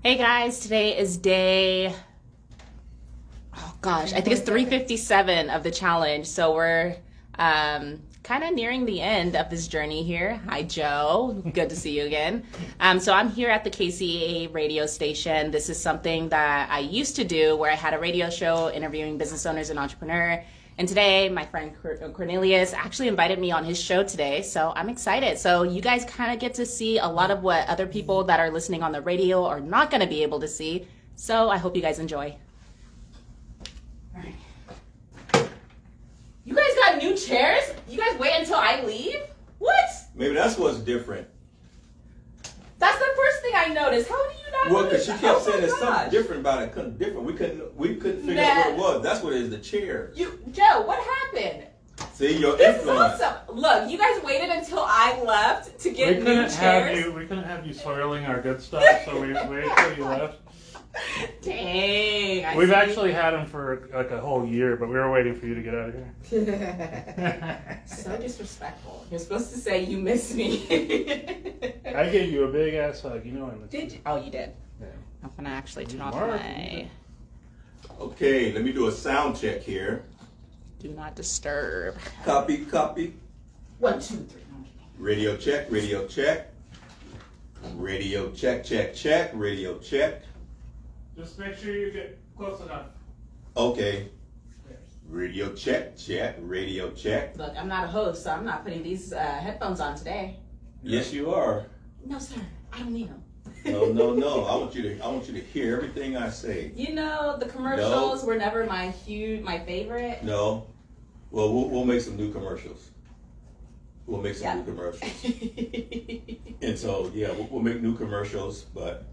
Hey guys, today is day, I think it's 357 of the challenge. So we're kind of nearing the end of this journey here. Hi, Joe. Good to see you again. So I'm here at the KCAA radio station. This is something that I used to do where I had a radio show interviewing business owners and entrepreneurs. And today, my friend Cornelius actually invited me on his show today, so I'm excited. So you guys kind of get to see a lot of what other people that are listening on the radio are not going to be able to see. So I hope you guys enjoy. All right. You guys got new chairs? You guys wait until I leave? What? Maybe that's what's different. That's the first thing I noticed. How do you not Well, notice because she that? kept saying there's something different about it. Different. We couldn't figure out what it was. That's what it is. The chair. Joe, what happened? See your This is influence. awesome. Look, you guys waited until I left to get new chairs. We couldn't have you soiling our good stuff, so we waited till you left. Dang. We've actually had them for like a whole year, but we were waiting for you to get out of here. So disrespectful. You're supposed to say you miss me. I gave you a big ass hug. You know I missed Did you? Oh, you did. Yeah. I'm gonna actually turn off Mark. my Okay, let me do a sound check here. do not disturb. Copy. 1, 2, 3. Radio check. Radio check. Radio check. Check. Radio check. Just make sure you get close enough. Okay. Radio check. Radio check. Look, I'm not a host, so I'm not putting these headphones on today. Yes, you are. No, sir. I don't need them. No. I want you to hear everything I say. You know, the commercials were never my favorite. No. Well, we'll make some new commercials. We'll make some new commercials. And so, yeah, we'll make new commercials. But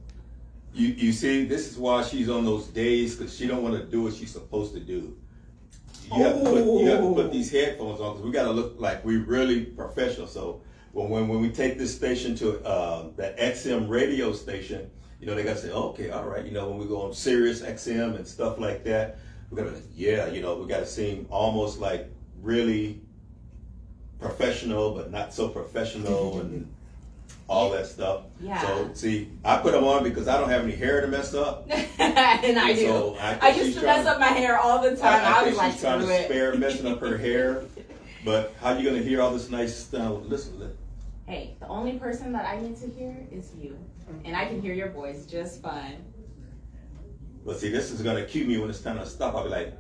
you see, this is why she's on those days, because she don't want to do what she's supposed to do. You have to put these headphones on, because we got to look like we're really professional. So when we take this station to that XM radio station, you know, they got to say, okay, all right. You know, when we go on Sirius XM and stuff like that, we got to, we got to seem almost like really professional, but not so professional and all that stuff. Yeah. So see, I put them on because I don't have any hair to mess up. And I do. So I used to mess up my hair all the time. I was think like, she's trying screw to it. spare messing up her hair. But how you gonna hear all this nice stuff? Listen. Hey, the only person that I need to hear is you. And I can hear your voice just fine. But see, this is gonna cue me when it's time to stop. I'll be like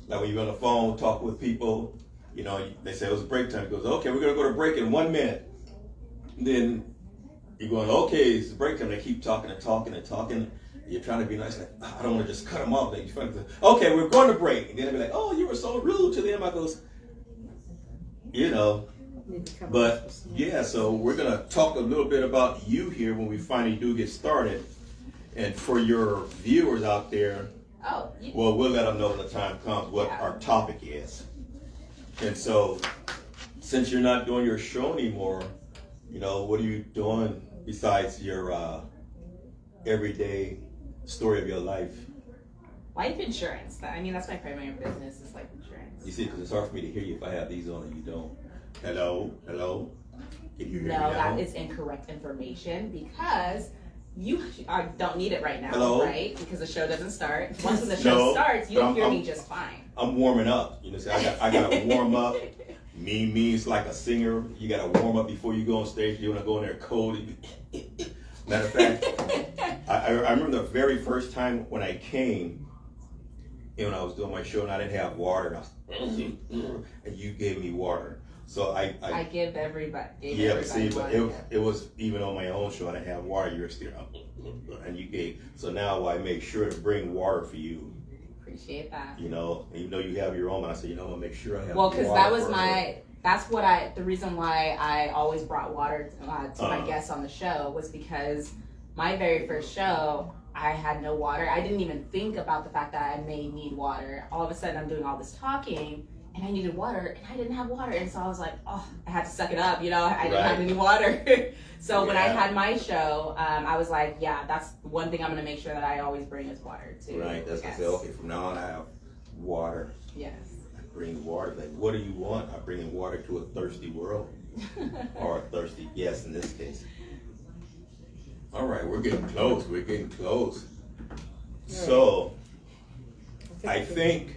when you're on the phone, talk with people, you know, they say it was break time. It goes, okay, we're gonna go to break in 1 minute. And then you're going, okay, it's break time. They keep talking. You're trying to be nice, like, I don't want to just cut them off. Then you're okay, we're going to break. And then they'll be like, oh, you were so rude to them. I goes, you know. But yeah, so we're gonna talk a little bit about you here when we finally do get started. And for your viewers out there, well, we'll let them know when the time comes what our topic is. And so, since you're not doing your show anymore, you know, what are you doing besides your everyday story of your life? Life insurance. I mean, that's my primary business is life insurance. You see, because it's hard for me to hear you if I have these on and you don't. Hello? Can you hear me now? No, that is incorrect information because you don't need it right now, Hello? right? Because the show doesn't start. Once when the show starts, you'll hear me just fine. I'm warming up. You know, see, I gotta warm up. Me is like a singer. You gotta warm up before you go on stage. You wanna go in there cold. Matter of fact, I remember the very first time when I came, when I was doing my show and I didn't have water, and you gave me water. So I give everybody. But it was even on my own show. I didn't have water. You're still, and you gave. So now I make sure to bring water for you. Appreciate that. You know, even though you have your own, I said, you know, I'm gonna make sure I have. Well, because water that was her. the reason why I always brought water to my guests on the show was because my very first show, I had no water. I didn't even think about the fact that I may need water. All of a sudden, I'm doing all this talking, and I needed water, and I didn't have water. And so I was like, oh, I had to suck it up, you know? I didn't have any water. So when I had my show, I was like, yeah, that's one thing I'm going to make sure that I always bring is water, too. Right, that's what I said, okay, from now on I have water. Yes. I bring water. Like, what do you want? I bring water to a thirsty world. Or a thirsty, yes, in this case. All right, we're getting close. We're getting close. So, I think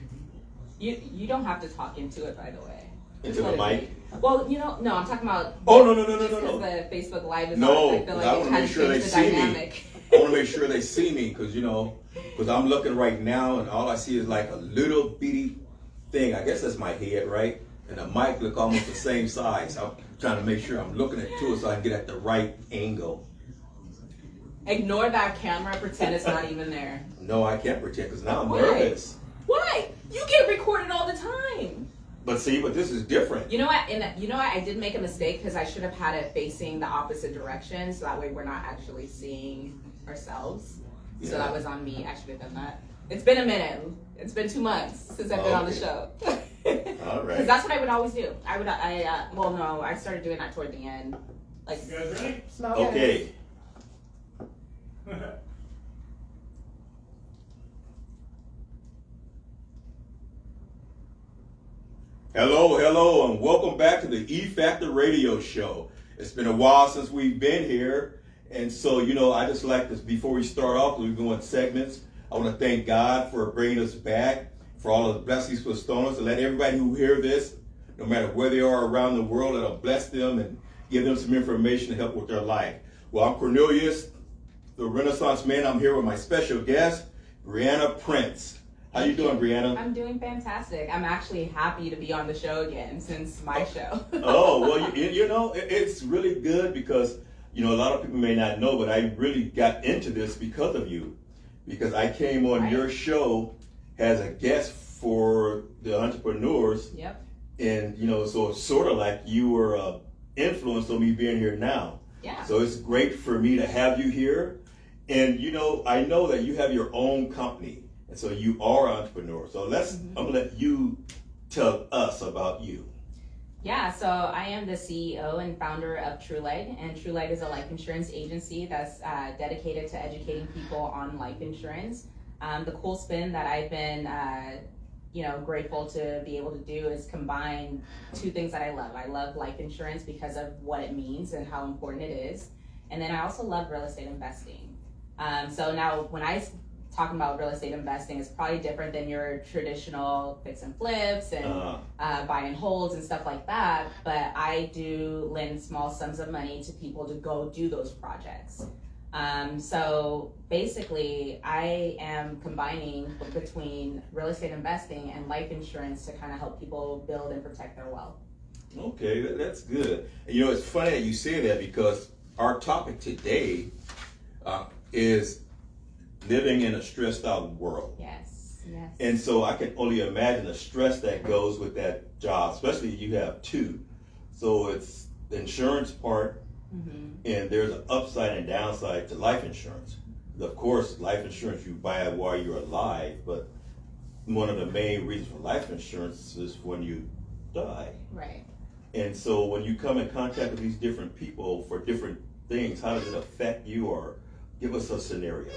You don't have to talk into it, by the way. into the mic. Well, no, I'm talking about. Oh no. Because the Facebook Live is No, on, I feel like I it want to kind make of sure they changed the see dynamic. me. I want to make sure they see me because I'm looking right now and all I see is like a little bitty thing. I guess that's my head, right? And the mic look almost the same size. I'm trying to make sure I'm looking at it so I can get at the right angle. Ignore that camera. Pretend it's not even there. No, I can't pretend because now I'm Why? nervous. Why? You get recorded all the time. But see, this is different. You know what? I did make a mistake because I should have had it facing the opposite direction, so that way we're not actually seeing ourselves. Yeah. So that was on me. I should have done that. It's been a minute. It's been 2 months since I've been on the show. All right. Because that's what I would always do. I started doing that toward the end. Like, You guys ready? Okay. Hello, and welcome back to the E Factor Radio Show. It's been a while since we've been here, and so I just like this. Before we start off, we're going segments. I want to thank God for bringing us back, for all of the blessings bestowed on us, and let everybody who hear this, no matter where they are around the world, that'll bless them and give them some information to help with their life. Well, I'm Cornelius, the Renaissance Man. I'm here with my special guest, Brianna Prince. How you doing, Brianna? I'm doing fantastic. I'm actually happy to be on the show again since my show. Oh, well, it's really good because, a lot of people may not know, but I really got into this because of you. Because I came on your show as a guest for the entrepreneurs. Yep. And, so it's sort of like you were influenced on me being here now. Yeah. So it's great for me to have you here. And, I know that you have your own company. And so you are an entrepreneur. So I'm going to let you tell us about you. Yeah, so I am the CEO and founder of TrueLight, and TrueLight is a life insurance agency that's dedicated to educating people on life insurance. The cool spin that I've been, grateful to be able to do is combine two things that I love. I love life insurance because of what it means and how important it is, and then I also love real estate investing. So now when I talking about real estate investing is probably different than your traditional fix and flips and buy and holds and stuff like that. But I do lend small sums of money to people to go do those projects. So basically, I am combining between real estate investing and life insurance to kind of help people build and protect their wealth. Okay, that's good. And it's funny that you say that because our topic today is living in a stressed out world. Yes. And so I can only imagine the stress that goes with that job, especially if you have two. So it's the insurance part, and there's an upside and downside to life insurance. Of course, life insurance you buy it while you're alive, but one of the main reasons for life insurance is when you die. Right. And so when you come in contact with these different people for different things, how does it affect you, or give us a scenario?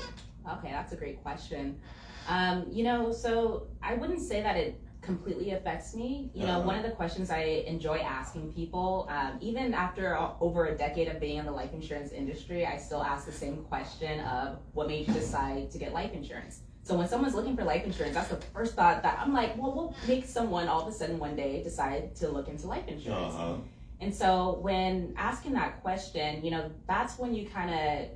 Okay, that's a great question. So I wouldn't say that it completely affects me. One of the questions I enjoy asking people, even after over a decade of being in the life insurance industry, I still ask the same question of what made you decide to get life insurance? So when someone's looking for life insurance, that's the first thought that I'm like, well, what makes someone all of a sudden one day decide to look into life insurance? And so when asking that question, that's when you kind of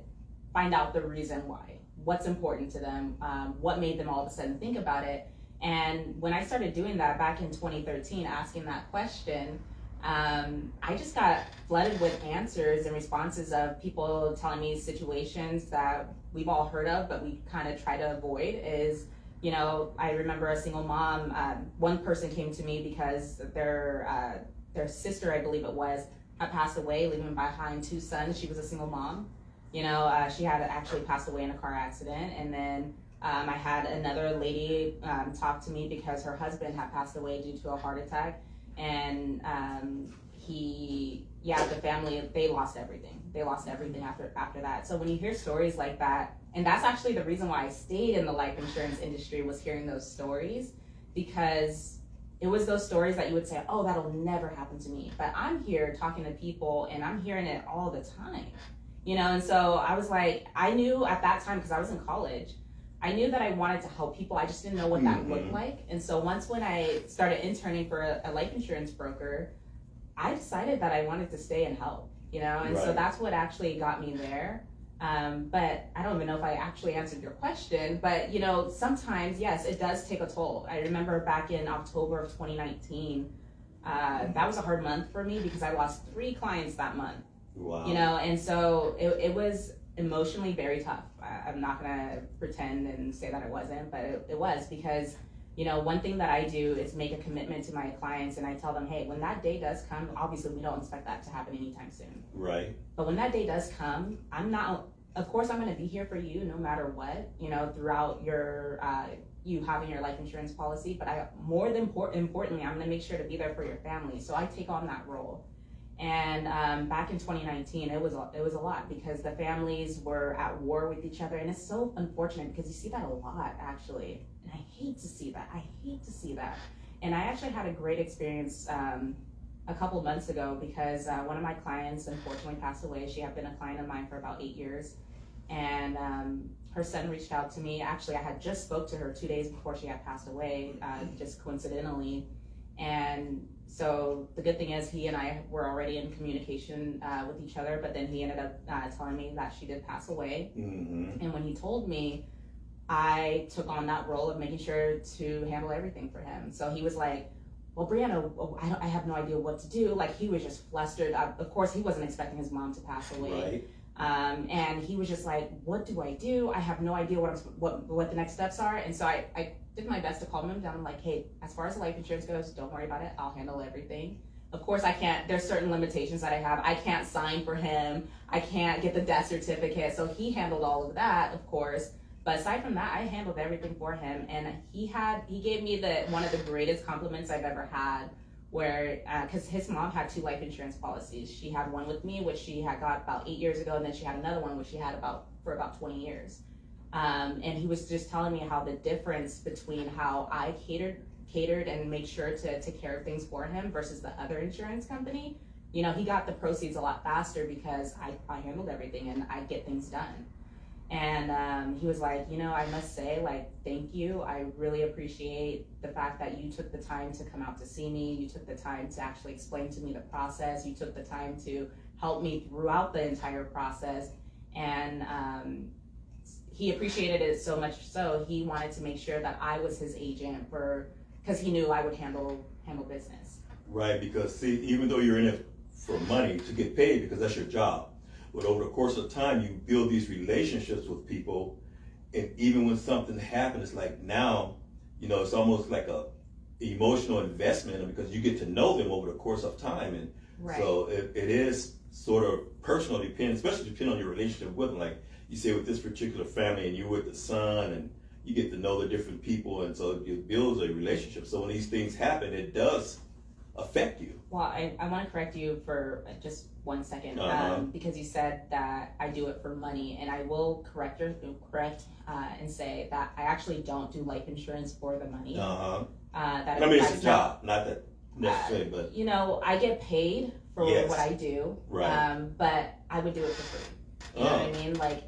find out the reason why. What's important to them, what made them all of a sudden think about it. And when I started doing that back in 2013, asking that question, I just got flooded with answers and responses of people telling me situations that we've all heard of, but we kind of try to avoid is, I remember a single mom, one person came to me because their sister, I believe it was, had passed away, leaving behind two sons. She was a single mom. She had actually passed away in a car accident. And then I had another lady talk to me because her husband had passed away due to a heart attack. And the family, they lost everything. They lost everything after that. So when you hear stories like that, and that's actually the reason why I stayed in the life insurance industry, was hearing those stories, because it was those stories that you would say, oh, that'll never happen to me. But I'm here talking to people and I'm hearing it all the time. you know. And so I was like, I knew at that time, because I was in college, I knew that I wanted to help people. I just didn't know what that looked like. And so when I started interning for a life insurance broker, I decided that I wanted to stay and help, you know. And so that's what actually got me there. But I don't even know if I actually answered your question, but you know, sometimes, yes, it does take a toll. I remember back in October of 2019, that was a hard month for me because I lost 3 clients that month. Wow. You know, and so it was emotionally very tough. I'm not gonna pretend and say that it wasn't, but it was, because you know, one thing that I do is make a commitment to my clients, and I tell them, hey, when that day does come, obviously we don't expect that to happen anytime soon. Right. But when that day does come, of course I'm gonna be here for you no matter what, you know, throughout your, you having your life insurance policy, but more than importantly, I'm gonna make sure to be there for your family. So I take on that role. And back in 2019, it was a lot because the families were at war with each other, and it's so unfortunate because you see that a lot, actually. And I hate to see that. And I actually had a great experience a couple months ago because one of my clients unfortunately passed away. She had been a client of mine for about 8 years, and her son reached out to me. Actually, I had just spoke to her 2 days before she had passed away, just coincidentally. And so the good thing is he and I were already in communication with each other, but then he ended up telling me that she did pass away. And when he told me, I took on that role of making sure to handle everything for him. So he was like, well, Brianna, I have no idea what to do. Like, he was just flustered. Of course, he wasn't expecting his mom to pass away. Right. And he was just like, what do I do? I have no idea what the next steps are. And so I did my best to calm him down. I'm like, hey, as far as the life insurance goes, don't worry about it. I'll handle everything. Of course, I can't, there's certain limitations that I have. I can't sign for him. I can't get the death certificate. So he handled all of that, of course. But aside from that, I handled everything for him. And he gave me one of the greatest compliments I've ever had, where, cause his mom had 2 life insurance policies. She had one with me, which she had got about 8 years ago. And then she had another one, which she had for about 20 years. And he was just telling me how the difference between how I catered and make sure to take care of things for him versus the other insurance company. You know, he got the proceeds a lot faster because I handled everything and I get things done. And he was like, you know, I must say, like, thank you. I really appreciate the fact that you took the time to come out to see me. You took the time to actually explain to me the process. You took the time to help me throughout the entire process. And he appreciated it so much so he wanted to make sure that I was his agent because he knew I would handle business. Right, because see, even though you're in it for money to get paid because that's your job, but over the course of time you build these relationships with people, and even when something happens, it's like now, you know, it's almost like a emotional investment because you get to know them over the course of time, and right. So it is sort of personal, especially depending on your relationship with them. Like you say with this particular family, and you're with the son, and you get to know the different people, and so it builds a relationship. So when these things happen, it does affect you. Well, I want to correct you for just 1 second, because you said that I do it for money, and I will correct and say that I actually don't do life insurance for the money. I mean, it's a job, not that necessarily, but you know, I get paid for what I do, right. But I would do it for free. You know what I mean? Like,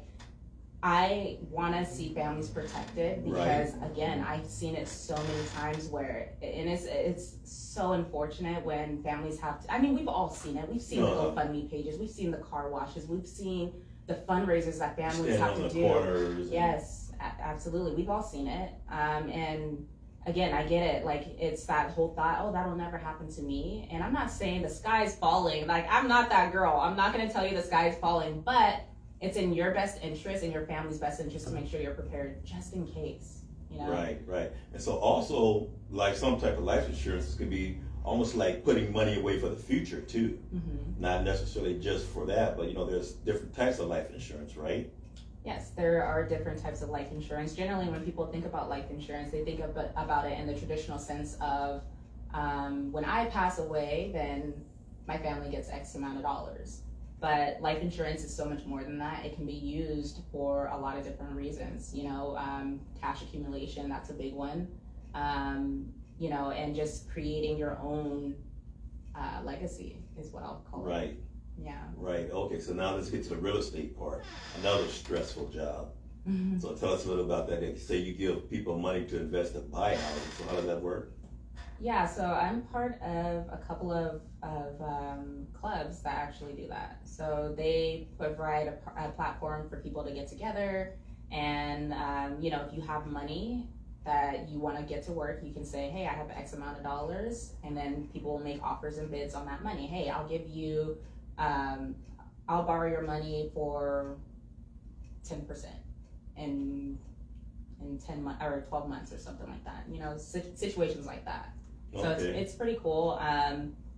I want to see families protected because, right. Again, I've seen it so many times where, and it's so unfortunate when families have to, I mean, we've all seen it. We've seen the GoFundMe pages. We've seen the car washes. We've seen the fundraisers that families have to do. Yes, absolutely. We've all seen it. And again, I get it. Like, it's that whole thought, oh, that'll never happen to me. And I'm not saying the sky's falling. Like, I'm not that girl. I'm not going to tell you the sky's falling, but it's in your best interest and your family's best interest to make sure you're prepared just in case, you know? Right. And so also, like some type of life insurance could be almost like putting money away for the future too. Mm-hmm. Not necessarily just for that, but you know, there's different types of life insurance, right? Yes, there are different types of life insurance. Generally, when people think about life insurance, they think about it in the traditional sense of when I pass away, then my family gets X amount of dollars. But life insurance is so much more than that. It can be used for a lot of different reasons. You know, cash accumulation, that's a big one. You know, and just creating your own legacy is what I'll call it. Right. Yeah. Right. Okay. So now let's get to the real estate part. Another stressful job. So tell us a little about that. Say you give people money to invest in buy houses. So how does that work? Yeah, so I'm part of a couple of clubs that actually do that. So they provide a platform for people to get together, and if you have money that you want to get to work, you can say, hey, I have X amount of dollars, and then people will make offers and bids on that money. Hey, I'll give you, I'll borrow your money for 10% in 10 months or 12 months or something like that. Situations like that. So Okay. it's pretty cool.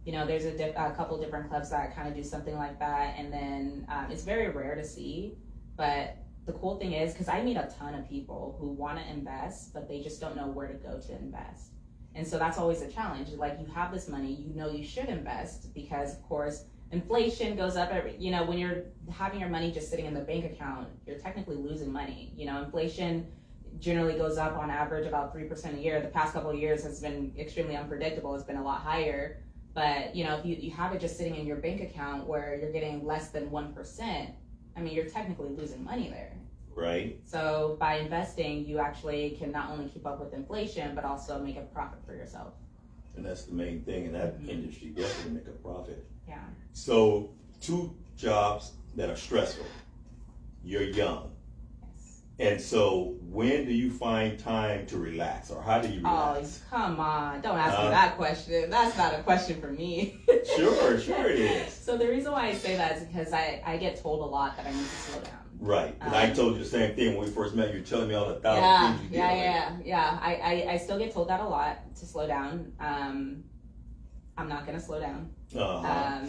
There's a couple different clubs that kind of do something like that, and then it's very rare to see. But the cool thing is, because I meet a ton of people who want to invest, but they just don't know where to go to invest. And so that's always a challenge. Like, you have this money, you should invest, because of course inflation goes up when you're having your money just sitting in the bank account, you're technically losing money. Inflation generally goes up on average about 3% a year. The past couple of years has been extremely unpredictable. It's been a lot higher. But if you have it just sitting in your bank account where you're getting less than 1%, I mean, you're technically losing money there. Right. So by investing, you actually can not only keep up with inflation, but also make a profit for yourself. And that's the main thing in that industry, definitely make a profit. Yeah. So 2 jobs that are stressful. You're young. Yes. And so when do you find time to relax, or how do you relax? Oh, come on. Don't ask me that question. That's not a question for me. Sure it is. So the reason why I say that is because I get told a lot that I need to slow down. Right. And I told you the same thing when we first met. You were telling me all the thousand things you did. Yeah. I still get told that a lot, to slow down. I'm not going to slow down. Uh-huh.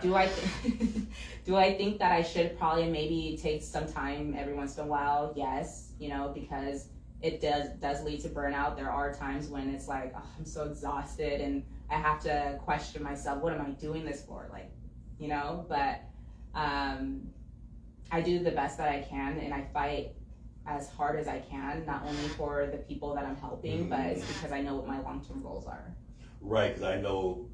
Do I think that I should probably maybe take some time every once in a while? Yes, because it does lead to burnout. There are times when it's like, oh, I'm so exhausted and I have to question myself, what am I doing this for? But I do the best that I can, and I fight as hard as I can, not only for the people that I'm helping, but it's because I know what my long-term goals are. Right, because I know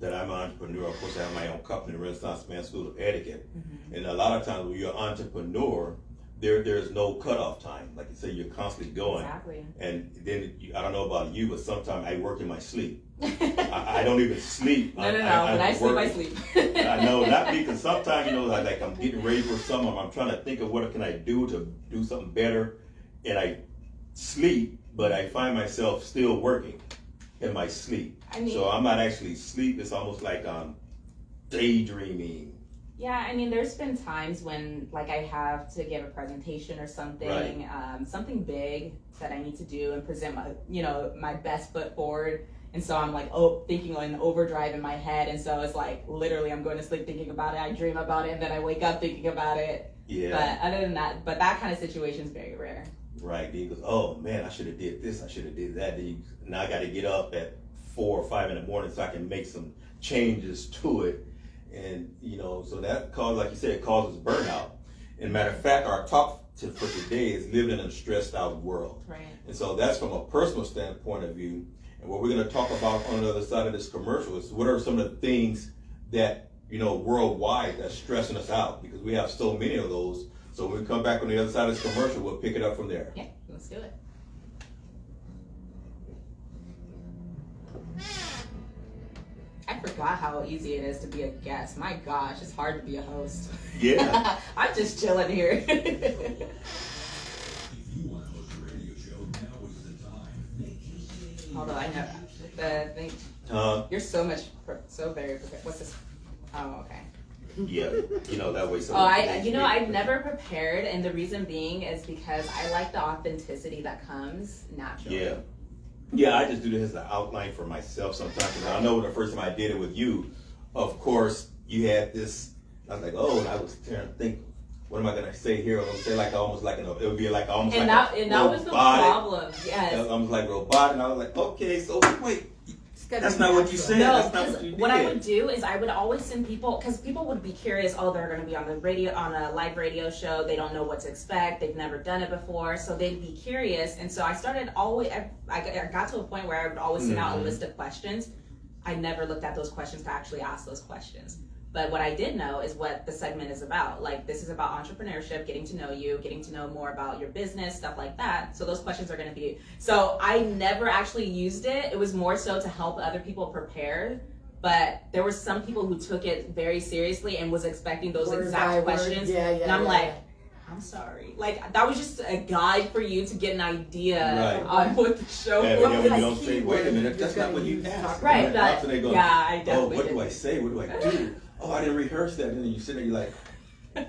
that I'm an entrepreneur. Of course, I have my own company, the Renaissance Man School of Etiquette. And a lot of times when you're an entrepreneur, there's no cutoff time. Like you say, you're constantly going. Exactly. And then, I don't know about you, but sometimes I work in my sleep. I don't even sleep. No, but I sleep. I know, not because sometimes, like I'm getting ready for something, I'm trying to think of what can I do to do something better, and I sleep, but I find myself still working in my sleep. So I'm not actually asleep, it's almost like I'm daydreaming. Yeah, there's been times when, like, I have to give a presentation or something, right. Something big that I need to do and present my best foot forward. And so I'm like, thinking in overdrive in my head. And so it's like, literally, I'm going to sleep thinking about it. I dream about it, and then I wake up thinking about it. Yeah. But other than that, that kind of situation is very rare. Right. Then he goes, oh man, I should have did this. I should have did that. Now I got to get up at 4 or 5 in the morning so I can make some changes to it. And, so that causes, like you said, it causes burnout. And matter of fact, our talk for today is living in a stressed out world. Right. And so that's from a personal standpoint of view. And what we're going to talk about on the other side of this commercial is what are some of the things that, worldwide that's stressing us out, because we have so many of those. So when we come back on the other side of this commercial, we'll pick it up from there. Yeah, let's do it. I forgot how easy it is to be a guest. My gosh, it's hard to be a host. Yeah. I'm just chilling here. Although I know the thing. You're so very prepared. What's this? Oh, okay. Yeah, that way. I've never prepared, and the reason being is because I like the authenticity that comes naturally. Yeah, I just do this as an outline for myself sometimes. And I know the first time I did it with you, of course, you had this. I was like, and I was trying to think, what am I gonna say here? I'm gonna say it would be like almost and like that was the problem. Yes, I was like robotic, and I was like, okay, so wait. That's not what you said. No, that's not what you did. What I would do is I would always send people, because people would be curious. Oh, they're going to be on a live radio show. They don't know what to expect. They've never done it before, so they'd be curious. And so I started I got to a point where I would always send out a list of questions. I never looked at those questions to actually ask those questions. But what I did know is what the segment is about. Like, this is about entrepreneurship, getting to know you, getting to know more about your business, stuff like that. So those questions are going to be. So I never actually used it. It was more so to help other people prepare. But there were some people who took it very seriously and was expecting those exact questions. And I'm like, I'm sorry. Like, that was just a guide for you to get an idea on what the show was. And you don't say, wait a minute, that's not what you asked. Right. That, they go, I definitely what do I say? What do I do? Oh, I didn't rehearse that. And then you sit there, you're like,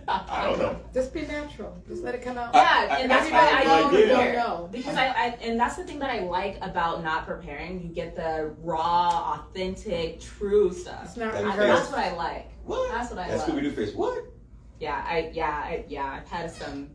I don't know. Just be natural. Just let it come out. Yeah, and that's why I don't prepare. Know. Because and that's the thing that I like about not preparing. You get the raw, authentic, true stuff. It's not that's what I like. What? That's what I love. That's Scooby-Doo face. What? Yeah, I've had some.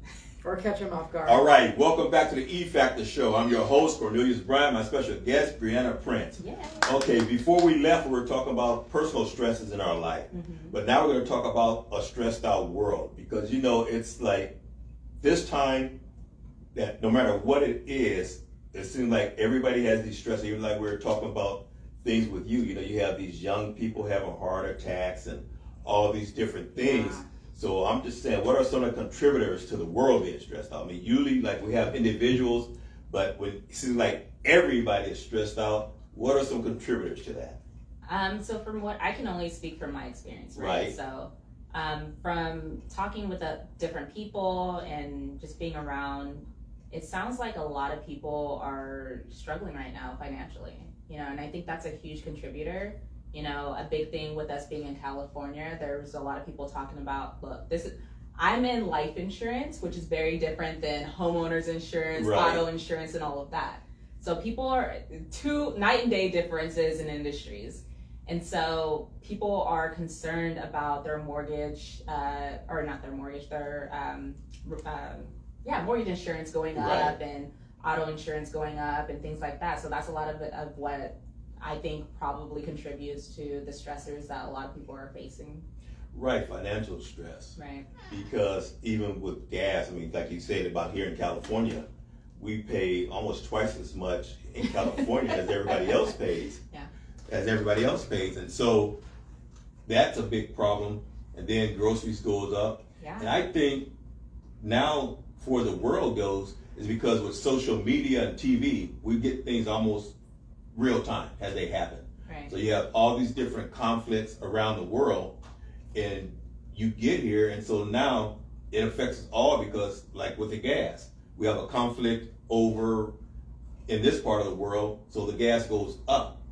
Or catch them off guard. All right, welcome back to the E Factor Show. I'm your host, Cornelius Bryant, my special guest, Brianna Prince. Yeah. Okay, before we left, we were talking about personal stresses in our life. But now we're going to talk about a stressed out world. Because, you know, it's like this time that no matter what it is, it seems like everybody has these stresses. Even like we were talking about things with you. You know, you have these young people having heart attacks and all these different things. Yeah. So I'm just saying, what are some of the contributors to the world being stressed out? I mean, usually, like, we have individuals, but when it seems like everybody is stressed out, what are some contributors to that? So from what I can only speak from my experience, right? So from talking with different people and just being around, it sounds like a lot of people are struggling right now financially, you know, and I think that's a huge contributor. You know, a big thing with us being in California, there's a lot of people talking about, look, I'm in life insurance, which is very different than homeowners insurance, auto insurance, and all of that. So people are two night and day differences in industries. And so people are concerned about their mortgage, or not their mortgage, their mortgage insurance going up and auto insurance going up and things like that. So that's a lot of what I think probably contributes to the stressors that a lot of people are facing. Right, financial stress. Right. Because even with gas, I mean, like you said about here in California, we pay almost twice as much in California as everybody else pays. Yeah. As everybody else pays. And so that's a big problem. And then groceries goes up. Yeah. And I think now for the world goes is because with social media and TV, we get things almost real time as they happen. Right. So you have all these different conflicts around the world and you get here, and so now it affects us all because, like with the gas, we have a conflict over in this part of the world, so the gas goes up.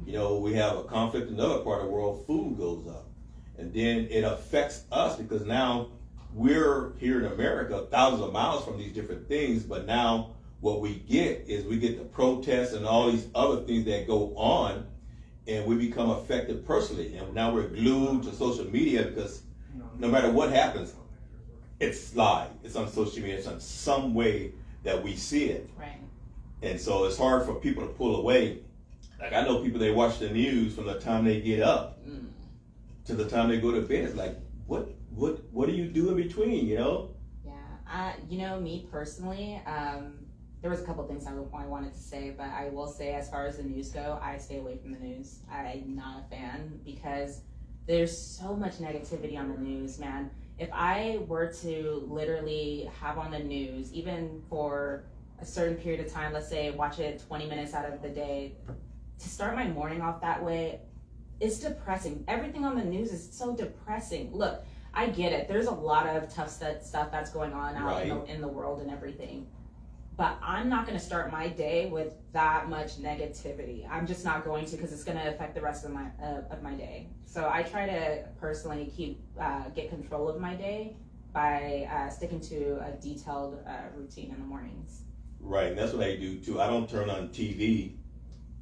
You know, we have a conflict in another part of the world, food goes up. And then it affects us because now we're here in America, thousands of miles from these different things, but now what we get is we get the protests and all these other things that go on, and we become affected personally. And now we're glued to social media because no matter what happens, it's live. It's on social media. It's on some way that we see it. Right. And so it's hard for people to pull away. Like I know people, they watch the news from the time they get up to the time they go to bed. It's like, what do you do in between, you know? Yeah. You know, me personally, there was a couple things I wanted to say, but I will say as far as the news go, I stay away from the news. I'm not a fan because there's so much negativity on the news, man. If I were to literally have on the news, even for a certain period of time, let's say watch it 20 minutes out of the day, to start my morning off that way, it's depressing. Everything on the news is so depressing. Look, I get it. There's a lot of tough stuff that's going on out in the world and everything. But I'm not going to start my day with that much negativity. I'm just not going to because it's going to affect the rest of my day. So I try to personally get control of my day by sticking to a detailed routine in the mornings. Right, and that's what I do too. I don't turn on TV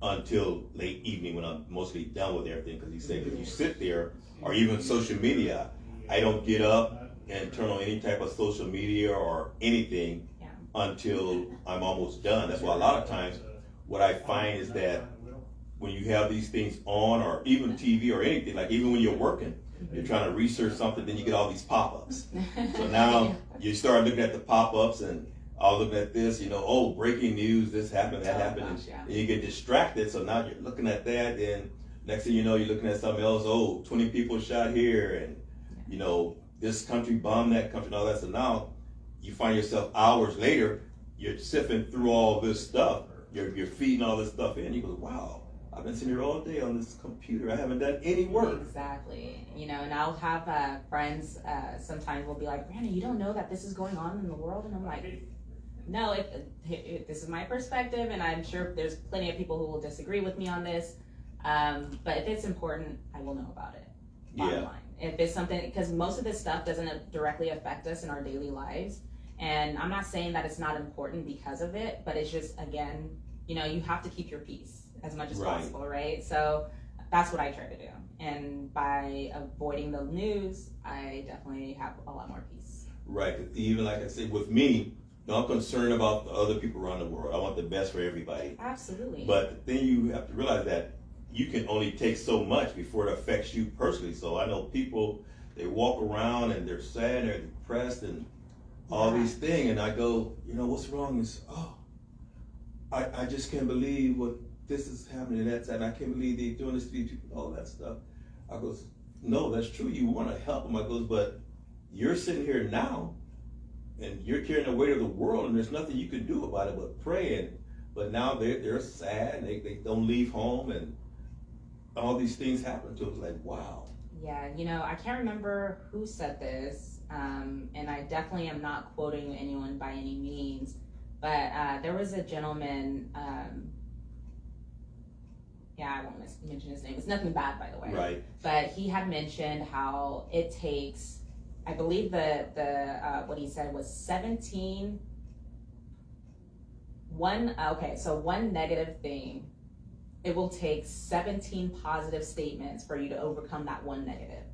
until late evening when I'm mostly done with everything because you sit there, or even social media. I don't get up and turn on any type of social media or anything until I'm almost done. That's why a lot of times what I find is that when you have these things on, or even TV or anything, like even when you're working, you're trying to research something, then you get all these pop-ups. So now you start looking at the pop-ups and I'll look at this, you know, oh, breaking news, this happened, that happened, and you get distracted. So now you're looking at that, and Next thing you know, you're looking at something else. Oh, 20 people shot here, and you know this country bombed that country, and all that. So now you find yourself hours later, you're sifting through all this stuff. You're feeding all this stuff in. You go, wow, I've been sitting here all day on this computer. I haven't done any work. Exactly. You know, and I'll have friends sometimes will be like, Brandon, you don't know that this is going on in the world? And I'm like, no, this is my perspective, and I'm sure there's plenty of people who will disagree with me on this. But if it's important, I will know about it. Bottom line. If it's something, because most of this stuff doesn't directly affect us in our daily lives. And I'm not saying that it's not important because of it, but it's just, again, you know, you have to keep your peace as much as possible, right? So that's what I try to do. And by avoiding the news, I definitely have a lot more peace. Right. Even like I said, with me, I'm concerned about the other people around the world. I want the best for everybody. Absolutely. But then you have to realize that you can only take so much before it affects you personally. So I know people, they walk around and they're sad, they're depressed, and all these things. And I go, you know, what's wrong is, I just can't believe what this is happening and that's and I can't believe they're doing this to these people, all that stuff. I goes, no, that's true. You want to help them. I goes, but you're sitting here now and you're carrying the weight of the world, and there's nothing you can do about it but pray. But now they're sad, and they don't leave home, and all these things happen to us. Like, wow. Yeah, you know, I can't remember who said this, and I definitely am not quoting anyone by any means, but there was a gentleman, I won't mention his name. It's nothing bad, by the way. Right. But he had mentioned how it takes, I believe what he said was 17, one negative thing, it will take 17 positive statements for you to overcome that one negative.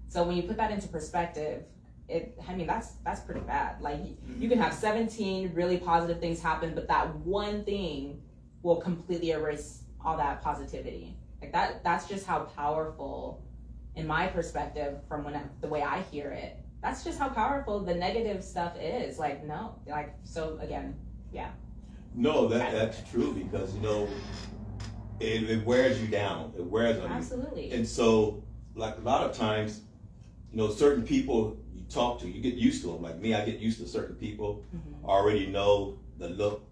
So when you put that into perspective, that's pretty bad. Like you can have 17 really positive things happen, but that one thing will completely erase all that positivity. Like that's just how powerful, in my perspective, from the way I hear it, that's just how powerful the negative stuff is. Like, no, like, so again, yeah. No, that's true, because, you know, it wears you down. It wears on you. Absolutely. And so, like, a lot of times, you know, certain people you talk to, you get used to them. Like me, I get used to certain people. Mm-hmm. I already know the look.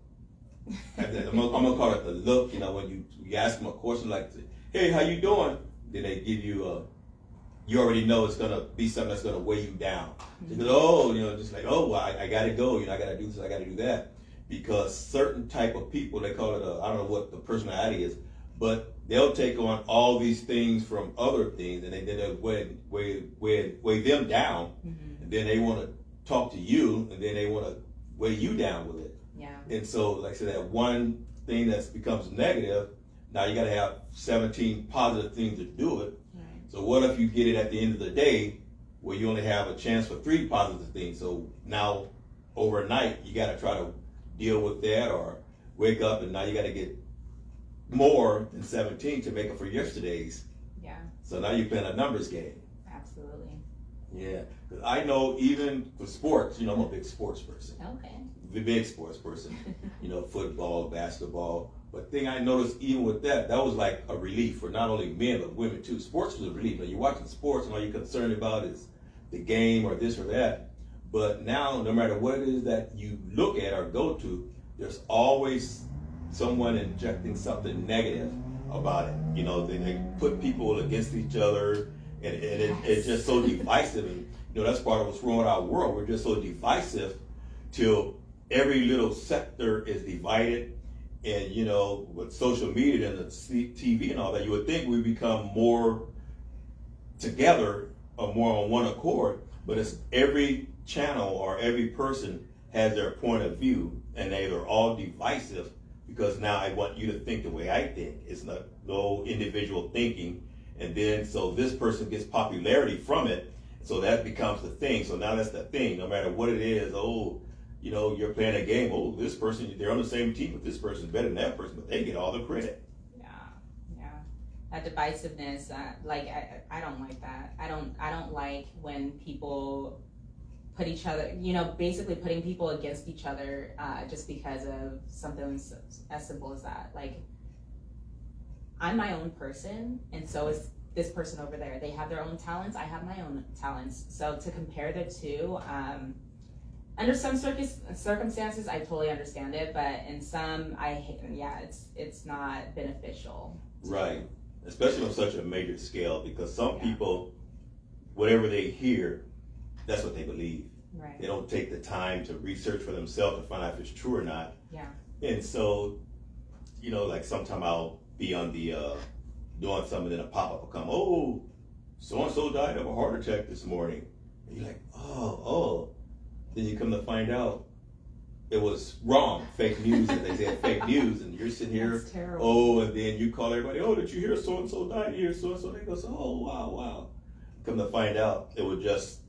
I'm gonna call it the look. You know, when you ask them a question like, "Hey, how you doing?" Then they give you you already know it's gonna be something that's gonna weigh you down. Mm-hmm. Because, you know, just like, well, I gotta go. You know, I gotta do this. I gotta do that. Because certain type of people, they call it I don't know what the personality is, but they'll take on all these things from other things, and then they'll weigh them down, Mm-hmm. and then they want to talk to you, and then they want to weigh you down with it. Yeah. And so, like I said, that one thing that becomes negative, now you got to have 17 positive things to do it. Right. So what if you get it at the end of the day where you only have a chance for 3 positive things? So now overnight you got to try to deal with that, or wake up and now you got to get more than 17 to make up for yesterday's. Yeah. So now you're playing a numbers game. Absolutely. Yeah, because I know even for sports, you know, I'm a big sports person. Okay. Big sports person, you know, football, basketball. But thing I noticed even with that was like a relief for not only men but women too. Sports was a relief. Now you're watching sports and all you're concerned about is the game or this or that. But now, no matter what it is that you look at or go to, there's always someone injecting something negative about it. You know, they put people against each other, and it's just so divisive. And you know, that's part of what's wrong with our world. We're just so divisive till every little sector is divided. And you know, with social media and the TV and all that, you would think we become more together or more on one accord. But it's every channel or every person has their point of view, and they're all divisive because now I want you to think the way I think. It's not no individual thinking. And then so this person gets popularity from it, so that becomes the thing. So now that's the thing. No matter what it is, you know, you're playing a game. Oh, this person, they're on the same team, but this person's better than that person, but they get all the credit. Yeah. That divisiveness, I don't like that. I don't like when people put each other, you know, basically putting people against each other just because of something as simple as that. Like, I'm my own person, and so is this person over there. They have their own talents. I have my own talents. So to compare the two, under some circumstances, I totally understand it, but in some, it's not beneficial. Right. Especially on such a major scale, because some people, whatever they hear, that's what they believe. Right. They don't take the time to research for themselves to find out if it's true or not. Yeah. And so, like sometime I'll be on the doing something, and a pop-up will come, oh, so-and-so died of a heart attack this morning. And you're like, oh. Then you come to find out it was wrong, fake news, and they said fake news, and you're sitting here, That's terrible. oh, and then you call everybody, oh, did you hear so-and-so died here, so-and-so? They go, oh, wow. Come to find out, it was just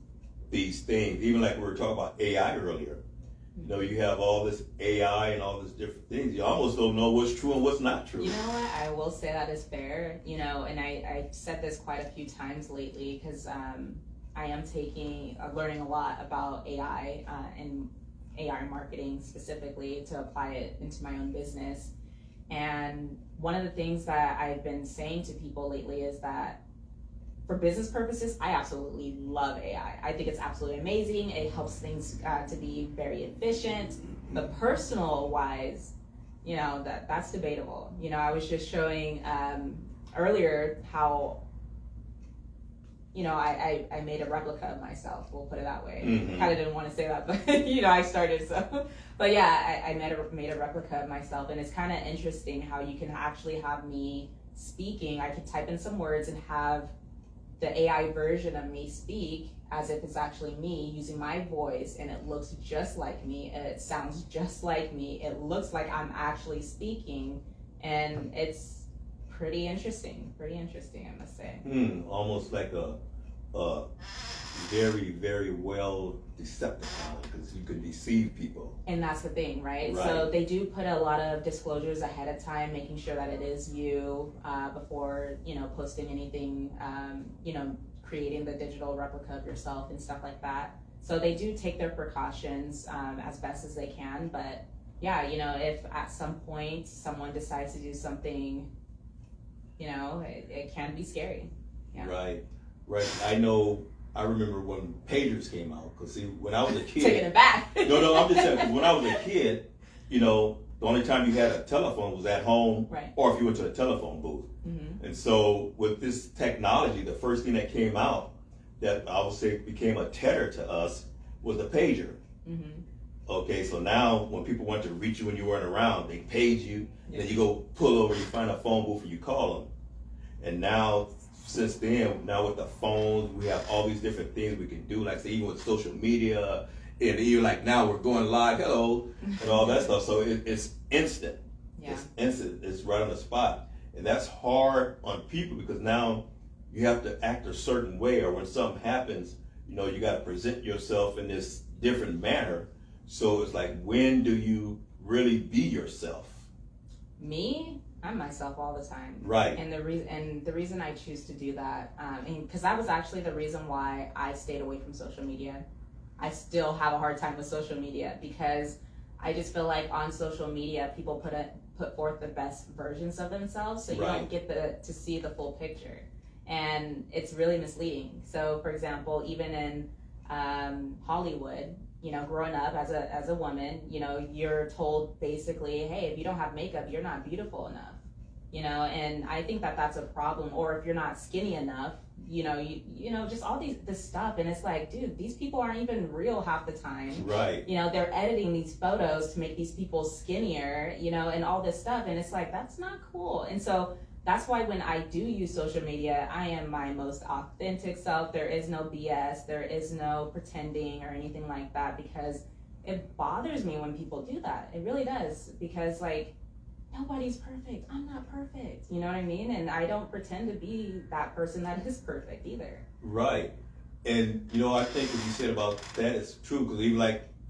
these things, even like we were talking about AI earlier. You have all this AI and all these different things. You almost don't know what's true and what's not true. You know what? I will say that is fair. And I've said this quite a few times lately because I am learning a lot about AI and AI marketing specifically to apply it into my own business. And one of the things that I've been saying to people lately is that for business purposes, I absolutely love AI. I think it's absolutely amazing. It helps things to be very efficient. But personal wise, that's debatable. I was just showing earlier how, I made a replica of myself. We'll put it that way. Mm-hmm. Kind of didn't want to say that, but I started so. But yeah, I made a replica of myself, and it's kind of interesting how you can actually have me speaking. I could type in some words and have the AI version of me speak as if it's actually me using my voice, and it looks just like me, it sounds just like me, it looks like I'm actually speaking, and it's pretty interesting, I must say. Almost like a very, very well Decepticon, because you can deceive people. And that's the thing, right? So they do put a lot of disclosures ahead of time, making sure that it is you before, posting anything, creating the digital replica of yourself and stuff like that. So they do take their precautions as best as they can. But yeah, if at some point someone decides to do something, it can be scary. Yeah. Right. I remember when pagers came out, because see, when I was a kid. Taking it back. No, I'm just saying, when I was a kid, the only time you had a telephone was at home, right, or if you went to a telephone booth. Mm-hmm. And so with this technology, the first thing that came out that I would say became a terror to us was the pager. Mm-hmm. Okay, so now when people want to reach you when you weren't around, they page you, and then you go pull over, you find a phone booth, and you call them. And now, since then, with the phones, we have all these different things we can do, like say even with social media, and even like now we're going live, hello, and all that stuff. So it's instant. Yeah. It's instant. It's right on the spot. And that's hard on people because now you have to act a certain way, or when something happens, you got to present yourself in this different manner. So it's like, when do you really be yourself? Me? I'm myself all the time. Right. And the reason I choose to do that, because that was actually the reason why I stayed away from social media. I still have a hard time with social media because I just feel like on social media people put forth the best versions of themselves, so you don't get to see the full picture, and it's really misleading. So, for example, even in Hollywood, growing up as a woman, you're told basically, hey, if you don't have makeup, you're not beautiful enough, and I think that that's a problem. Or if you're not skinny enough, just all this stuff, and it's like, dude, these people aren't even real half the time. Right. They're editing these photos to make these people skinnier, and all this stuff, and it's like, that's not cool. And so that's why when I do use social media, I am my most authentic self. There is no BS. There is no pretending or anything like that, because it bothers me when people do that. It really does, because nobody's perfect. I'm not perfect. You know what I mean? And I don't pretend to be that person that is perfect either. Right. And, I think what you said about that is true, because even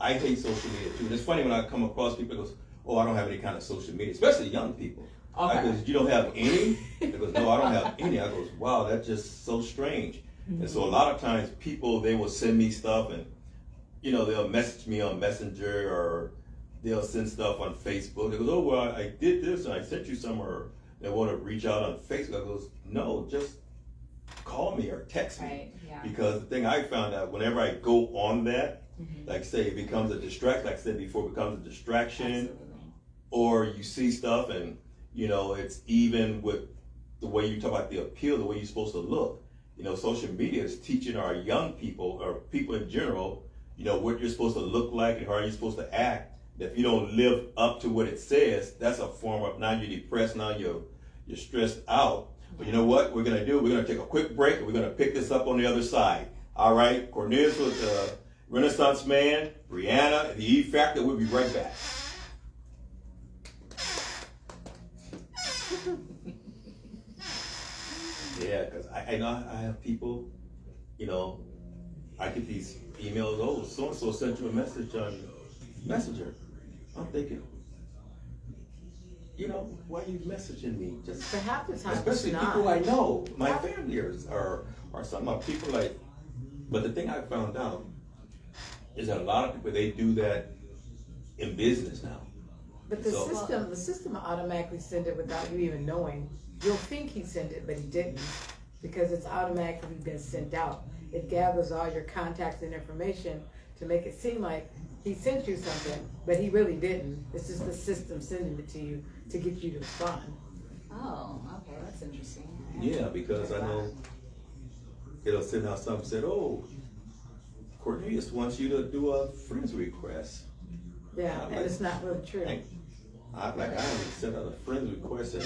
I hate social media too. And it's funny when I come across people who goes, oh, I don't have any kind of social media, especially young people. Okay. I goes, you don't have any? They goes, no, I don't have any. I goes, wow, that's just so strange. Mm-hmm. And so a lot of times people, they will send me stuff, and, they'll message me on Messenger, or they'll send stuff on Facebook. They go, oh, well, I did this and I sent you some, or they want to reach out on Facebook. I goes, no, just call me or text me. Right, yeah. Because the thing I found out, whenever I go on that, like say it becomes a distract, like I said before, it becomes a distraction. Absolutely. Or you see stuff and, you know, it's even with the way you talk about the appeal, the way you're supposed to look. You know, social media is teaching our young people, or people in general, you know, what you're supposed to look like and how you're supposed to act. If you don't live up to what it says, that's a form of, now you're depressed, now you're stressed out. But you know what we're going to do? We're going to take a quick break and we're going to pick this up on the other side. All right, Cornelius with the Renaissance Man, Brianna, the E Factor. We'll be right back. Yeah, because I know I have people, you know, I get these emails, oh, so-and-so sent you a message on Messenger. I'm thinking, you know, why are you messaging me? Just For half the time, especially it's not. people I know, my family or some of people like, but the thing I found out is that a lot of people, they do that in business now. But the system automatically send it without you even knowing. You'll think he sent it, but he didn't, because it's automatically been sent out. It gathers all your contacts and information to make it seem like he sent you something, but he really didn't. It's just the system sending it to you to get you to respond. Oh, okay, that's interesting. Yeah, because I know it'll send out something, said, oh, Cornelius wants you to do a friend's request. Yeah, and it's not really true. I haven't sent out a friend's request and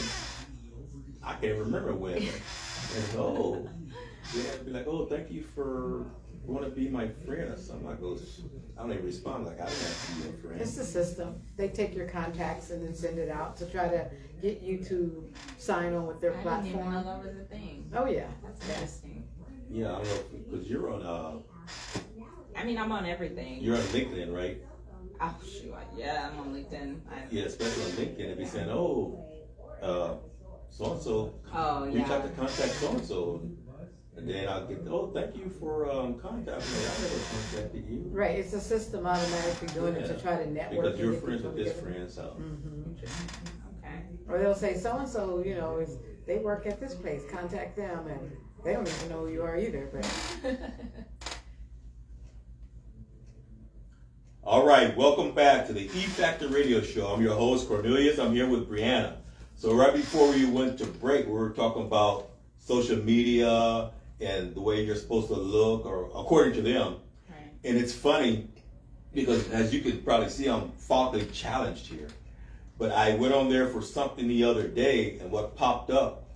I can't remember when. And oh, yeah, I'd be like, oh, thank you for want to be my friend or something. I don't even respond like I don't have to be your friend. It's the system. They take your contacts and then send it out to try to get you to sign on with their I platform. didn't even know that was a thing. Oh yeah. That's interesting. Yeah, I don't know, because you're on, I mean, I'm on everything. you're on LinkedIn, right? Oh, shoot. Yeah, I'm on LinkedIn. Yeah, especially on LinkedIn, it'd be saying, oh, so-and-so, Oh, reach yeah. out to contact so-and-so. And then I'll get, oh, thank you for contacting me. I never contacted you. Right. It's the system automatically doing it to try to network. Because you're and get friends with people this together. friend, so. Okay. Or they'll say so and so, you know, they work at this place. Contact them, and they don't even know who you are either. But All right, welcome back to the E Factor Radio Show. I'm your host, Cornelius. I'm here with Brianna. So right before we went to break, we were talking about social media and the way you're supposed to look, or according to them. Right. And it's funny because, as you can probably see, I'm faultily challenged here. But I went on there for something the other day, and what popped up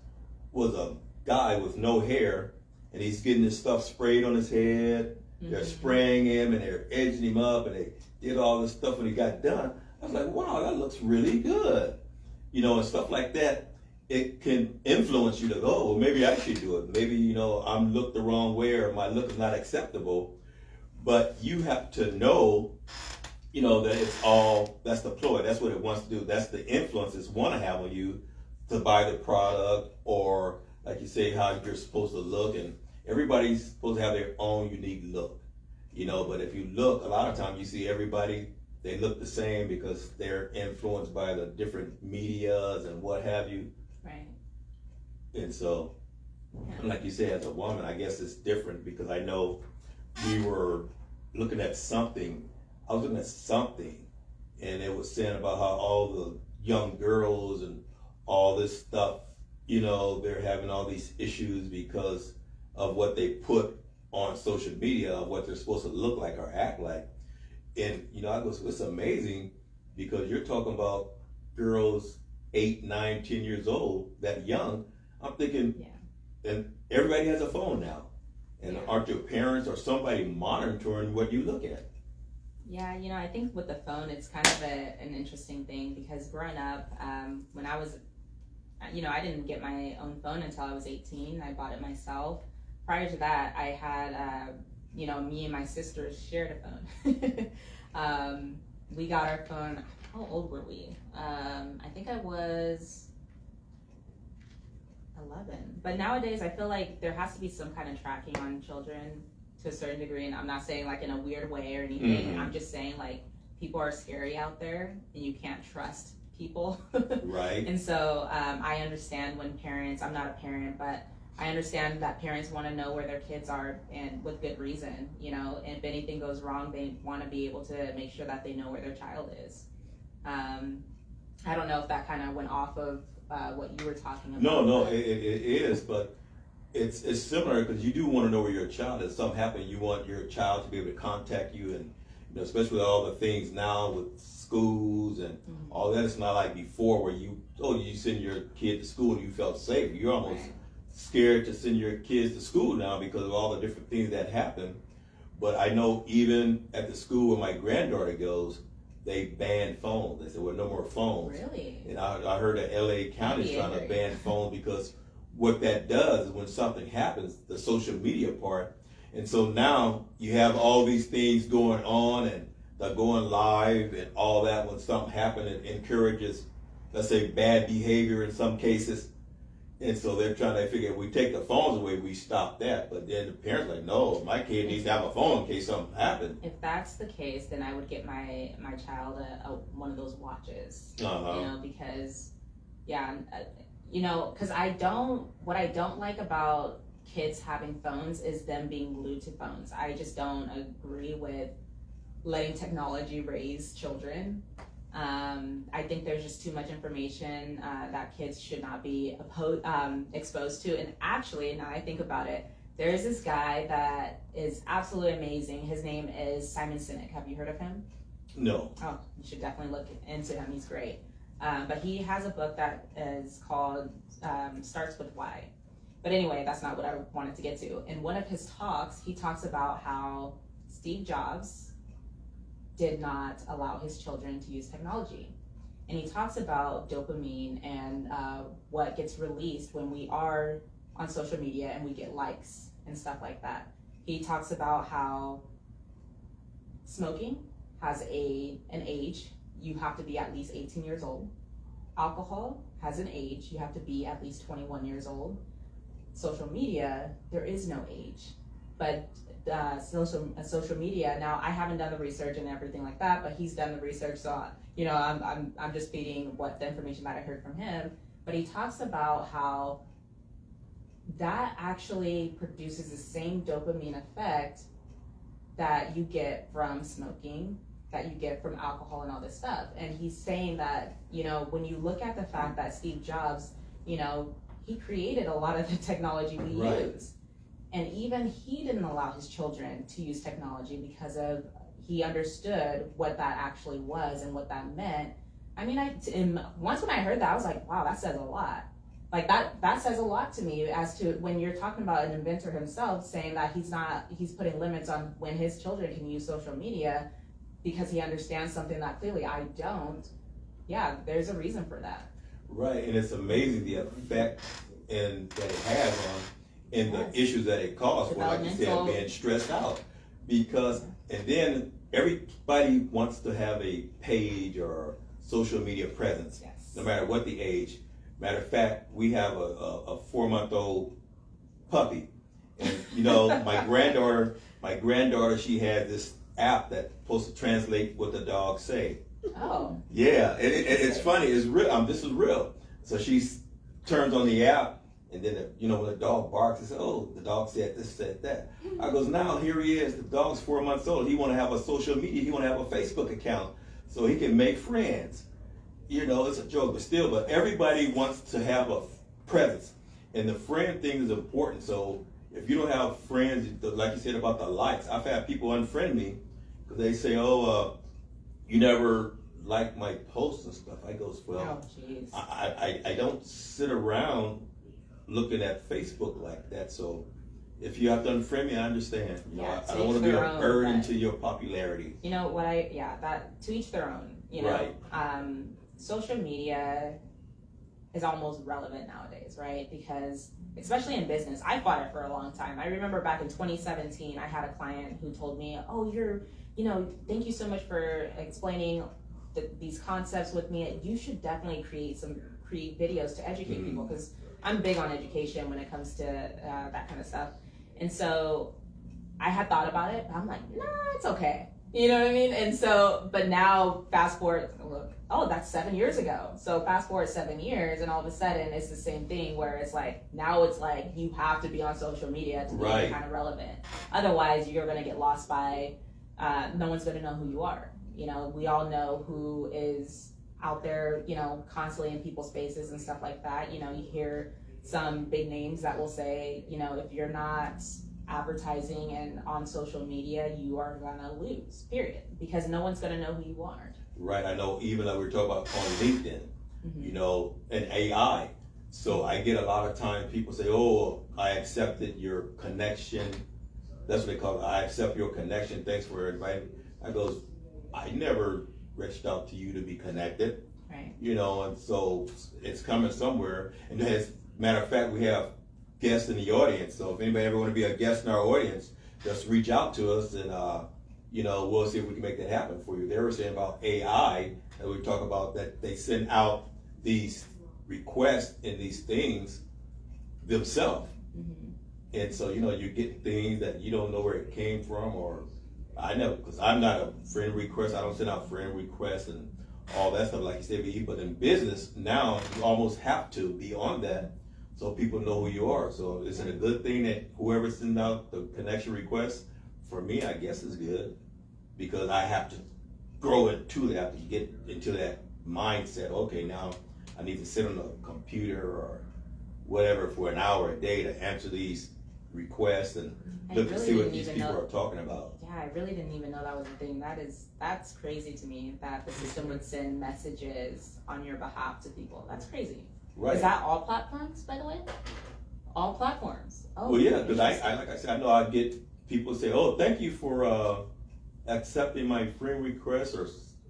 was a guy with no hair, and he's getting his stuff sprayed on his head. They're spraying him, and they're edging him up, and they did all this stuff when he got done. I was like, wow, that looks really good. You know, and stuff like that, it can influence you to go, oh, well, maybe I should do it. Maybe, you know, I'm looked the wrong way, or my look is not acceptable. But you have to know, you know, that it's all, that's the ploy. That's what it wants to do. That's the influence it's want to have on you to buy the product, or like you say, how you're supposed to look. And everybody's supposed to have their own unique look, you know. But if you look, a lot of times you see everybody, they look the same because they're influenced by the different medias and what have you. Right. And so, like you said, as a woman, I guess it's different because I know we were looking at something. I was looking at something, and it was saying about how all the young girls and all this stuff, you know, they're having all these issues because of what they put on social media, of what they're supposed to look like or act like. And, you know, I go, so it's amazing because you're talking about girls 8, 9, 10 years old, that young. I'm thinking, and everybody has a phone now. And aren't your parents or somebody monitoring what you look at? Yeah, you know, I think with the phone, it's kind of an interesting thing because growing up, when I was, you know, I didn't get my own phone until I was 18. I bought it myself. Prior to that, I had, you know, me and my sisters shared a phone. We got our phone, how old were we? I think I was 11. But nowadays, I feel like there has to be some kind of tracking on children to a certain degree. And I'm not saying like in a weird way or anything. I'm just saying like people are scary out there and you can't trust people. Right. And so I understand when parents, I'm not a parent, but I understand that parents want to know where their kids are, and with good reason, you know, and if anything goes wrong, they want to be able to make sure that they know where their child is. I don't know if that kind of went off of what you were talking about. No, it is, but it's similar because you do want to know where your child is. Something happened, you want your child to be able to contact you, and you know, especially with all the things now with schools and all that. It's not like before where you send your kid to school and you felt safe. You're almost scared to send your kids to school now because of all the different things that happen. But I know even at the school where my granddaughter goes, they banned phones. They said, well, no more phones. Really? And I heard that LA County is trying to ban phones because what that does is when something happens, the social media part. And so now you have all these things going on and they're going live and all that. When something happens, it encourages, let's say, bad behavior in some cases. And so they're trying to figure, if we take the phones away, we stop that. But then the parents are like, no, my kid needs to have a phone in case something happens. If that's the case, then I would get my child one of those watches. Uh-huh. You know, because, you know, because what I don't like about kids having phones is them being glued to phones. I just don't agree with letting technology raise children. I think there's just too much information that kids should not be exposed to. And actually, now I think about it, there is this guy that is absolutely amazing. His name is Simon Sinek. Have you heard of him? No. Oh, you should definitely look into him. He's great. But he has a book that is called Starts With Why. But anyway, that's not what I wanted to get to. In one of his talks, he talks about how Steve Jobs did not allow his children to use technology. And he talks about dopamine and what gets released when we are on social media and we get likes and stuff like that. He talks about how smoking has an age. You have to be at least 18 years old. Alcohol has an age. You have to be at least 21 years old. Social media, there is no age. But social media, now I haven't done the research and everything like that, but he's done the research, so you know, I'm just feeding what the information that I heard from him. But he talks about how that actually produces the same dopamine effect that you get from smoking, that you get from alcohol and all this stuff. And he's saying that, you know, when you look at the fact that Steve Jobs, you know, he created a lot of the technology we use. And even he didn't allow his children to use technology because he understood what that actually was and what that meant. I mean, once when I heard that, I was like, wow, that says a lot. Like that says a lot to me as to when you're talking about an inventor himself saying that he's putting limits on when his children can use social media because he understands something that clearly I don't. Yeah, there's a reason for that. Right, and it's amazing the effect that it has on and the issues that it causes, like you said, being stressed out. Because, and then everybody wants to have a page or social media presence, no matter what the age. Matter of fact, we have a 4-month-old puppy. And, you know, my granddaughter, she had this app that's supposed to translate what the dogs say. Oh. Yeah, it's funny. It's real. This is real. So she turns on the app, and then, you know, when the dog barks, it says, oh, the dog said this, said that. I goes, now here he is. The dog's 4 months old. He want to have a social media. He want to have a Facebook account so he can make friends. You know, it's a joke, but everybody wants to have a presence. And the friend thing is important. So if you don't have friends, like you said about the likes, I've had people unfriend me because they say, oh, you never like my posts and stuff. I goes, well, I don't sit around looking at Facebook like that. So if you have to unfriend me, I understand. You know, I don't want to be a burden to your popularity. You know what that to each their own. You know, right. Social media is almost relevant nowadays, right? Because especially in business, I fought it for a long time. I remember back in 2017, I had a client who told me, oh, thank you so much for explaining these concepts with me. You should definitely create videos to educate people, because I'm big on education when it comes to that kind of stuff. And so I had thought about it, but I'm like, nah, it's okay. You know what I mean? And so, but now fast forward, look, oh, that's 7 years ago. So fast forward 7 years, and all of a sudden it's the same thing where it's like, now it's like you have to be on social media to be Right. kind of relevant. Otherwise, you're going to get lost by, no one's going to know who you are. You know, we all know who is out there, you know, constantly in people's faces and stuff like that. You know, you hear some big names that will say, you know, if you're not advertising and on social media, you are gonna lose, period, because no one's gonna know who you are. Right. I know even like we were talking about on LinkedIn, you know, and AI. So I get a lot of time people say, oh, I accepted your connection. That's what they call it. I accept your connection. Thanks for inviting. I goes, I never reached out to you to be connected. Right. You know, and so it's coming somewhere. And as a matter of fact, we have guests in the audience. So if anybody ever want to be a guest in our audience, just reach out to us and, you know, we'll see if we can make that happen for you. They were saying about AI, and we talk about that they send out these requests and these things themselves. And so, you know, you get things that you don't know where it came from, or I know, because I'm not a friend request. I don't send out friend requests and all that stuff like you said, but in business now you almost have to be on that so people know who you are. So is it a good thing that whoever sends out the connection request, for me, I guess is good, because I have to grow into that, to get into that mindset. Okay, now I need to sit on a computer or whatever for an hour a day to answer these requests and look to see what these people are talking about. Yeah, I really didn't even know that was a thing. That's crazy to me that the system would send messages on your behalf to people. That's crazy. Right. Is that all platforms, by the way? All platforms. Oh, well, yeah, because I like I said, I know I get people say, "Oh, thank you for accepting my friend request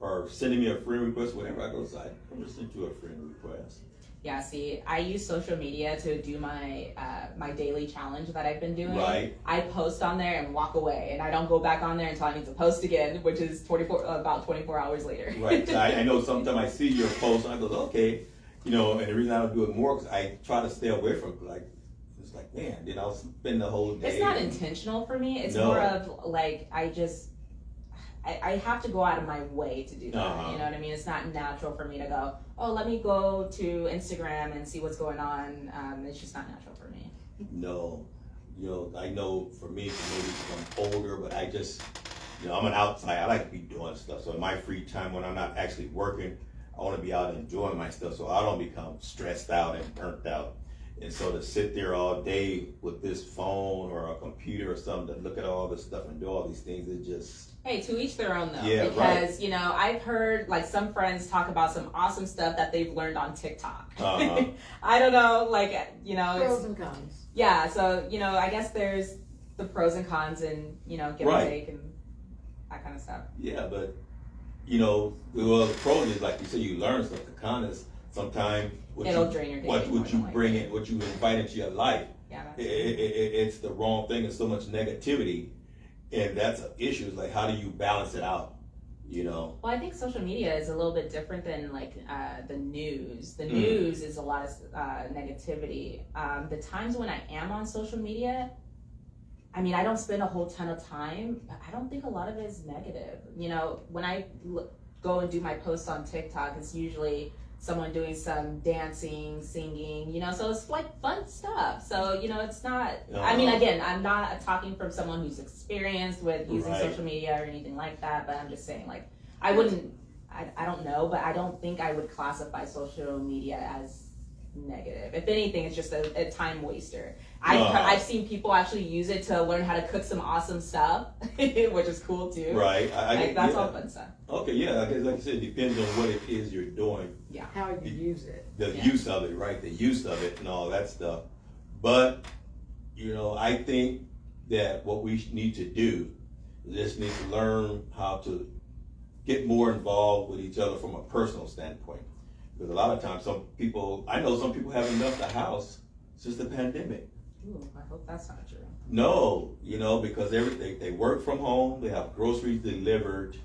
or sending me a friend request, whatever." I go, I never sent you a friend request. Yeah, see, I use social media to do my my daily challenge that I've been doing. Right. I post on there and walk away, and I don't go back on there until I need to post again, which is about 24 hours later. Right. So I know sometimes I see your post and I go, okay, you know, and the reason I don't do it more because I try to stay away from it. It's like, man, then I'll spend the whole day. It's not intentional for me. It's No. more of like I have to go out of my way to do that. Uh-huh. You know what I mean? It's not natural for me to go, oh, let me go to Instagram and see what's going on. It's just not natural for me. No. You know, I know for me, maybe because I'm older, but I just, you know, I'm an outsider. I like to be doing stuff. So in my free time when I'm not actually working, I want to be out enjoying my stuff so I don't become stressed out and burnt out. And so to sit there all day with this phone or a computer or something to look at all this stuff and do all these things, it just... Hey, to each their own though. Yeah, because, right. you know, I've heard like some friends talk about some awesome stuff that they've learned on TikTok. Uh-huh. I don't know, like, you know. Pros and cons. Yeah, so, you know, I guess there's the pros and cons and, you know, give Right. and take and that kind of stuff. Yeah, but, you know, well, the pro is like you said, you learn stuff. The con is sometimes It'll drain your day what more you than bring like in, what you invite into your life. Yeah, that's It's the wrong thing. There's so much negativity, and that's an issue. It's like, how do you balance it out? You know. Well, I think social media is a little bit different than like the news. The news is a lot of negativity. The times when I am on social media, I mean, I don't spend a whole ton of time, but I don't think a lot of it is negative. You know, when I go and do my posts on TikTok, it's usually someone doing some dancing, singing, you know, so it's like fun stuff. So, you know, it's not, I mean, again, I'm not talking from someone who's experienced with using Right. social media or anything like that, but I'm just saying, like, I wouldn't, I don't know, but I don't think I would classify social media as negative. If anything, it's just a time waster. I've seen people actually use it to learn how to cook some awesome stuff, which is cool too. Right. That's all fun stuff. Okay, yeah, I guess like I said, it depends on what it is you're doing. Yeah. How you use it. The Yeah. use of it, right? The use of it and all that stuff. But, you know, I think that what we need to do is just need to learn how to get more involved with each other from a personal standpoint. Because a lot of times I know some people haven't left the house since the pandemic. Ooh, I hope that's not true. No, you know, because they work from home, they have groceries delivered.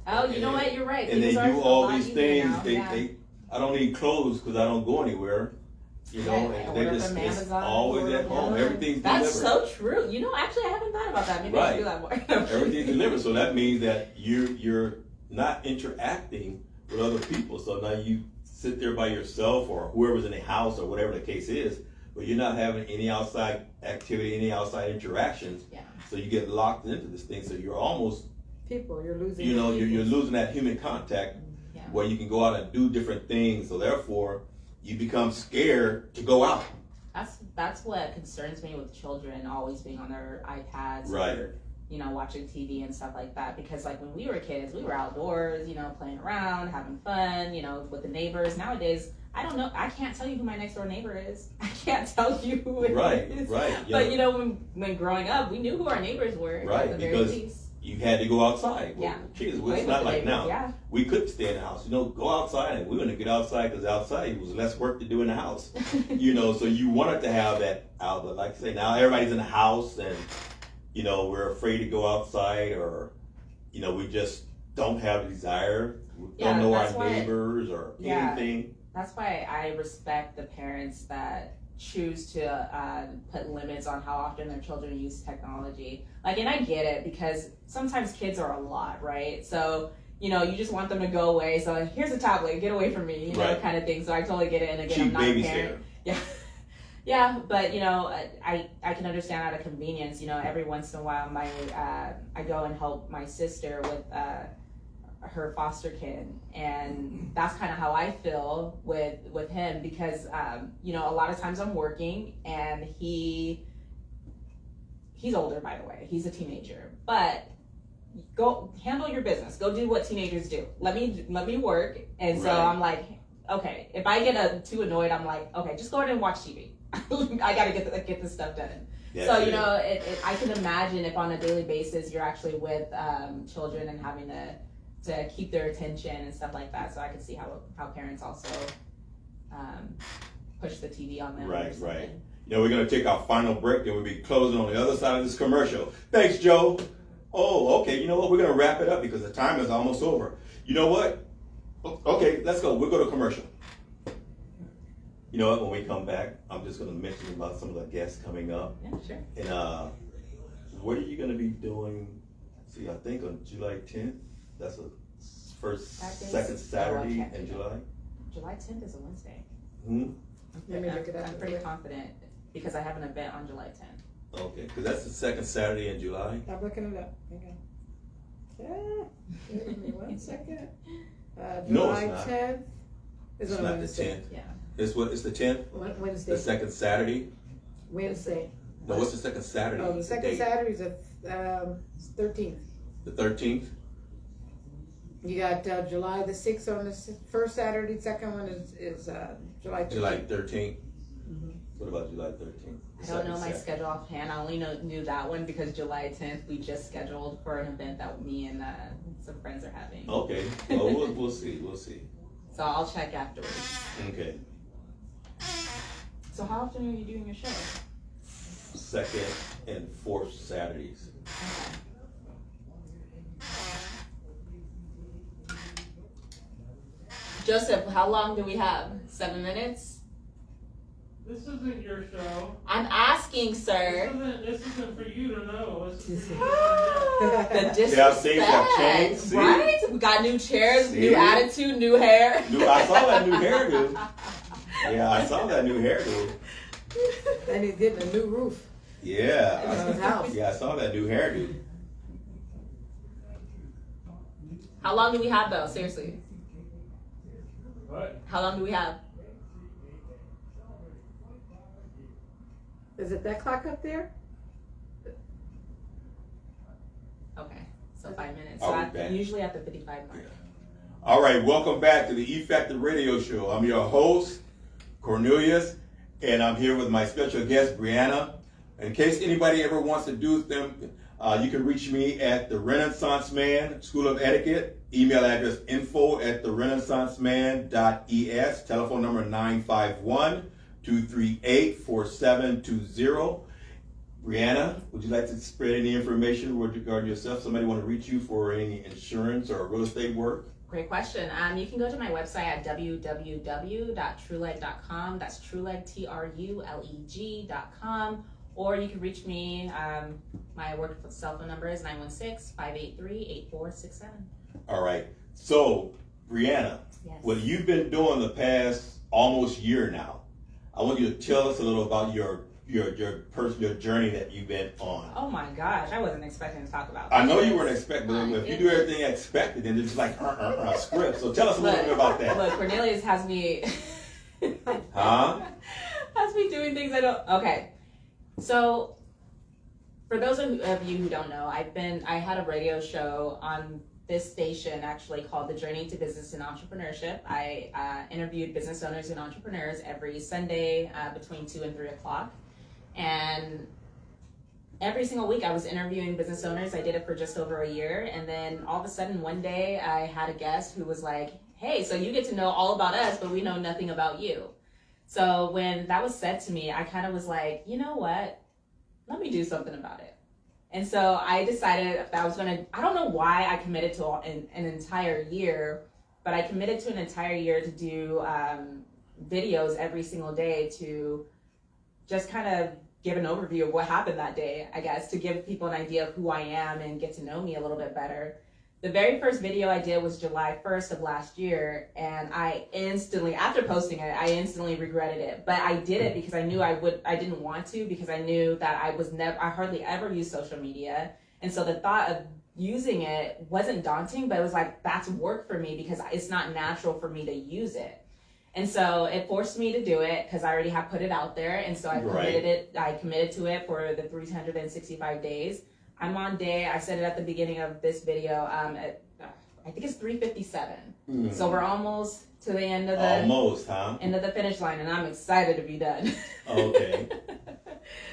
Oh, you know what? You're right. And they Things are do a all lot these easier things. now. Yeah. I don't need clothes because I don't go anywhere. You know, Yeah, and order they just from it's Amazon, always order at from home. Amazon. Everything's That's delivered. so true. You know, actually, I haven't thought about that. Maybe I should do that more. Everything's delivered. So that means that you're not interacting with other people. So now you sit there by yourself or whoever's in the house or whatever the case is, but you're not having any outside activity, any outside interactions. Yeah. So you get locked into this thing. So you're almost, You're losing. you know, you're people. losing that human contact Yeah. where you can go out and do different things. So therefore, you become scared to go out. That's what concerns me with children always being on their iPads Right. or, you know, watching TV and stuff like that. Because like when we were kids, we were outdoors, you know, playing around, having fun, you know, with the neighbors. Nowadays, I don't know. I can't tell you who my next door neighbor is. I can't tell you who it is. Right. But you know, when growing up, we knew who our neighbors were. Right, At the very because least. you had to go outside. Well, Yeah. Kids, Play it's with not the like neighbors, now. yeah. We couldn't stay in the house. You know, go outside, and we wanted to get outside because outside was less work to do in the house. You know, so you wanted to have that outlet. Like I say, now everybody's in the house, and you know we're afraid to go outside, or you know we just don't have a desire. We Yeah, don't know our that's why- neighbors or Yeah. anything. That's why I respect the parents that choose to put limits on how often their children use technology. Like, and I get it because sometimes kids are a lot, right? So, you know, you just want them to go away. So here's a tablet, get away from me, you know, Right. kind of thing. So I totally get it. And again, Cheap I'm not a babysitter. parent. Yeah. Yeah, but you know, I can understand out of convenience. You know, every once in a while, I go and help my sister with her foster kid, and that's kind of how I feel with him because you know, a lot of times I'm working and he's older, by the way, he's a teenager, but go handle your business, go do what teenagers do, let me work. And so Right. I'm like, okay, if I get too annoyed, I'm like, okay, just go ahead and watch TV. I gotta get this stuff done. That's So you it. know, I can imagine if on a daily basis you're actually with children and having to keep their attention and stuff like that. So I can see how parents also push the TV on them. or Right, something. right. You know, we're going to take our final break, then we'll be closing on the other side of this commercial. Thanks, Joe. Oh, okay. You know what? We're going to wrap it up because the time is almost over. You know what? Okay, let's go. We'll go to commercial. You know what? When we come back, I'm just going to mention about some of the guests coming up. Yeah, sure. And what are you going to be doing? See, I think on July 10th. That's the second Saturday can't in do that. July. July 10th is a Wednesday. Hmm? Let me look it up. I'm pretty confident because I have an event on July 10th. Okay, because that's the second Saturday in July. I'm looking it up. Hang on. Yeah. Give me 1 second. No, it's July not. 10th is It's on not the Wednesday. 10th. Yeah. It's the 10th? Wednesday. The second Saturday? Wednesday. No, what's the second Saturday? Oh, the second date? Saturday is the 13th. The 13th? You got July the 6th on the first Saturday. Second one is July 13th. July 13th. Mhm. What about July 13th? I don't know my schedule offhand. I only knew that one because July 10th we just scheduled for an event that me and some friends are having. Okay, well, we'll see. We'll see. So I'll check afterwards. Okay. So how often are you doing your show? Second and fourth Saturdays. Okay. Joseph, how long do we have? 7 minutes? This isn't your show. I'm asking, sir. This isn't for you to know. This is The disrespect, Yeah, things have changed. See? right? We got new chairs, See? new attitude, new hair. I saw that new hairdo. Yeah, I saw that new hairdo. And he's getting a new roof Yeah. on his house. Yeah, I saw that new hairdo. How long do we have though? Seriously, what? how long do we have? Is it that clock up there? Okay, so 5 minutes. Are So we I'm back? usually at the 55 mark. All right, welcome back to the Effective Radio Show. I'm your host, Cornelius, and I'm here with my special guest, Brianna. In case anybody ever wants to do them, you can reach me at the Renaissance Man School of Etiquette. Email address info@therenaissanceman.es. Telephone number 951-238-4720. Brianna, would you like to spread any information regarding yourself? Somebody want to reach you for any insurance or real estate work? Great question. You can go to my website at www.trueleg.com. That's trueleg, TRULEG.com. Or you can reach me. My work cell phone number is 916-583-8467. All right. So, Brianna, Yes. what you've been doing the past almost year now, I want you to tell us a little about your journey that you've been on. Oh my gosh, I wasn't expecting to talk about I this. know you weren't expecting, but if you do everything expected, then it's like a script. So tell us a little bit about that. Look, Cornelius has me has me doing things I don't. Okay, so for those of you who don't know, I had a radio show on this station actually called The Journey to Business and Entrepreneurship. I interviewed business owners and entrepreneurs every Sunday between 2 and 3 o'clock. And every single week I was interviewing business owners. I did it for just over a year. And then all of a sudden one day I had a guest who was like, hey, so you get to know all about us, but we know nothing about you. So when that was said to me, I kind of was like, you know what? Let me do something about it. And so I decided that I was going to, I don't know why I committed to an entire year, but I committed to an entire year to do videos every single day to just kind of give an overview of what happened that day, I guess, to give people an idea of who I am and get to know me a little bit better. The very first video I did was July 1st of last year, and I instantly, after posting it, I instantly regretted it. But I did it because I knew I didn't want to, because I knew that I hardly ever used social media. And so the thought of using it wasn't daunting, but it was like, that's work for me because it's not natural for me to use it. And so it forced me to do it because I already have put it out there. And so I committed to it for the 365 days. I'm on day, I said it at the beginning of this video, I think it's 357. Mm. So we're almost to the end of the end of the finish line, and I'm excited to be done. Okay.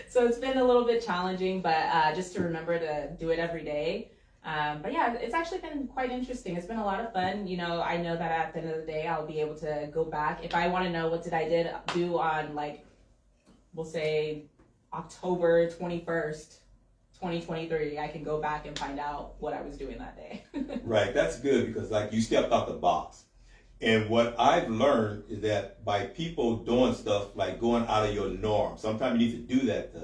So it's been a little bit challenging, but just to remember to do it every day. But yeah, it's actually been quite interesting. It's been a lot of fun. You know, I know that at the end of the day, I'll be able to go back. If I want to know what did I do on, like, we'll say October 21st, 2023, I can go back and find out what I was doing that day. Right, that's good because like you stepped out the box. And what I've learned is that by people doing stuff like going out of your norm, sometimes you need to do that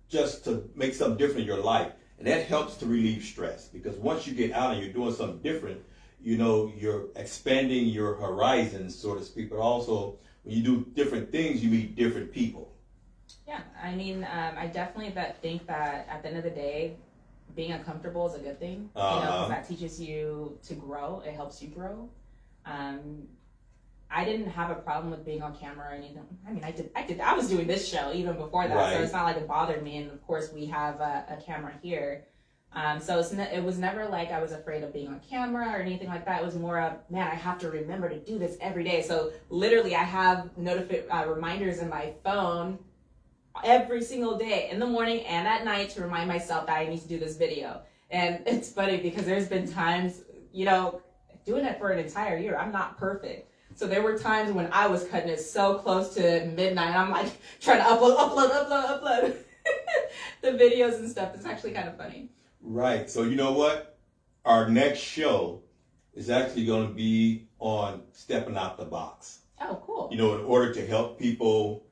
just to make something different in your life. And that helps to relieve stress because once you get out and you're doing something different, you know, you're expanding your horizons, so to speak, but also when you do different things, you meet different people. Yeah, I mean, I definitely think that at the end of the day, being uncomfortable is a good thing. You know, 'cause that teaches you to grow. It helps you grow. I didn't have a problem with being on camera or anything. I mean, I was doing this show even before that, right. So it's not like it bothered me. And of course, we have a camera here. So it was never like I was afraid of being on camera or anything like that. It was more of, man, I have to remember to do this every day. So literally, I have reminders in my phone every single day, in the morning and at night, to remind myself that I need to do this video. And it's funny because there's been times, you know, doing it for an entire year, I'm not perfect. So there were times when I was cutting it so close to midnight, I'm like trying to upload the videos and stuff. It's actually kind of funny. Right. So you know what? Our next show is actually going to be on stepping out the box. Oh, cool. You know, in order to help people,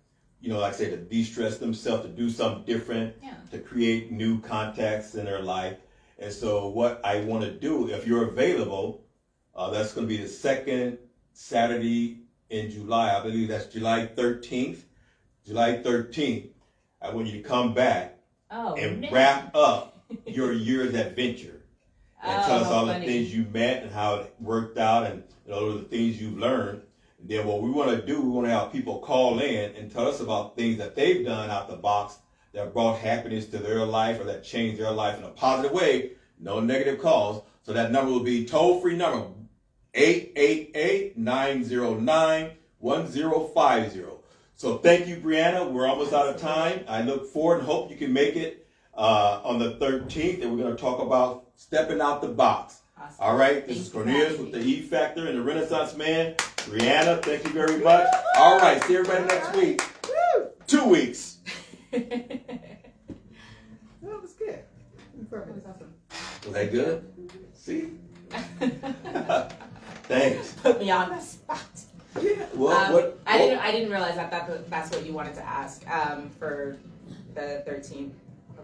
you know, like I say, to de-stress themselves, to do something different, to create new contacts in their life. And so what I want to do, if you're available, that's going to be the second Saturday in July. I believe that's July 13th. July 13th, I want you to come back wrap up your year's adventure. And tell us all the things you met and how it worked out and the things you've learned. And then what we want to do, we want to have people call in and tell us about things that they've done out the box that brought happiness to their life or that changed their life in a positive way. No negative calls. So that number will be toll-free number 888-909-1050. So thank you, Brianna. We're almost out of time. I look forward and hope you can make it on the 13th, and we're going to talk about stepping out the box. Awesome. All right, this is Cornelius with the E Factor and the Renaissance Man. Brianna, thank you very much. All right, see everybody next week. 2 weeks. That was good. That was awesome. Was that good? See? Thanks. Put me on the spot. What? I didn't realize that's what you wanted to ask for the 13th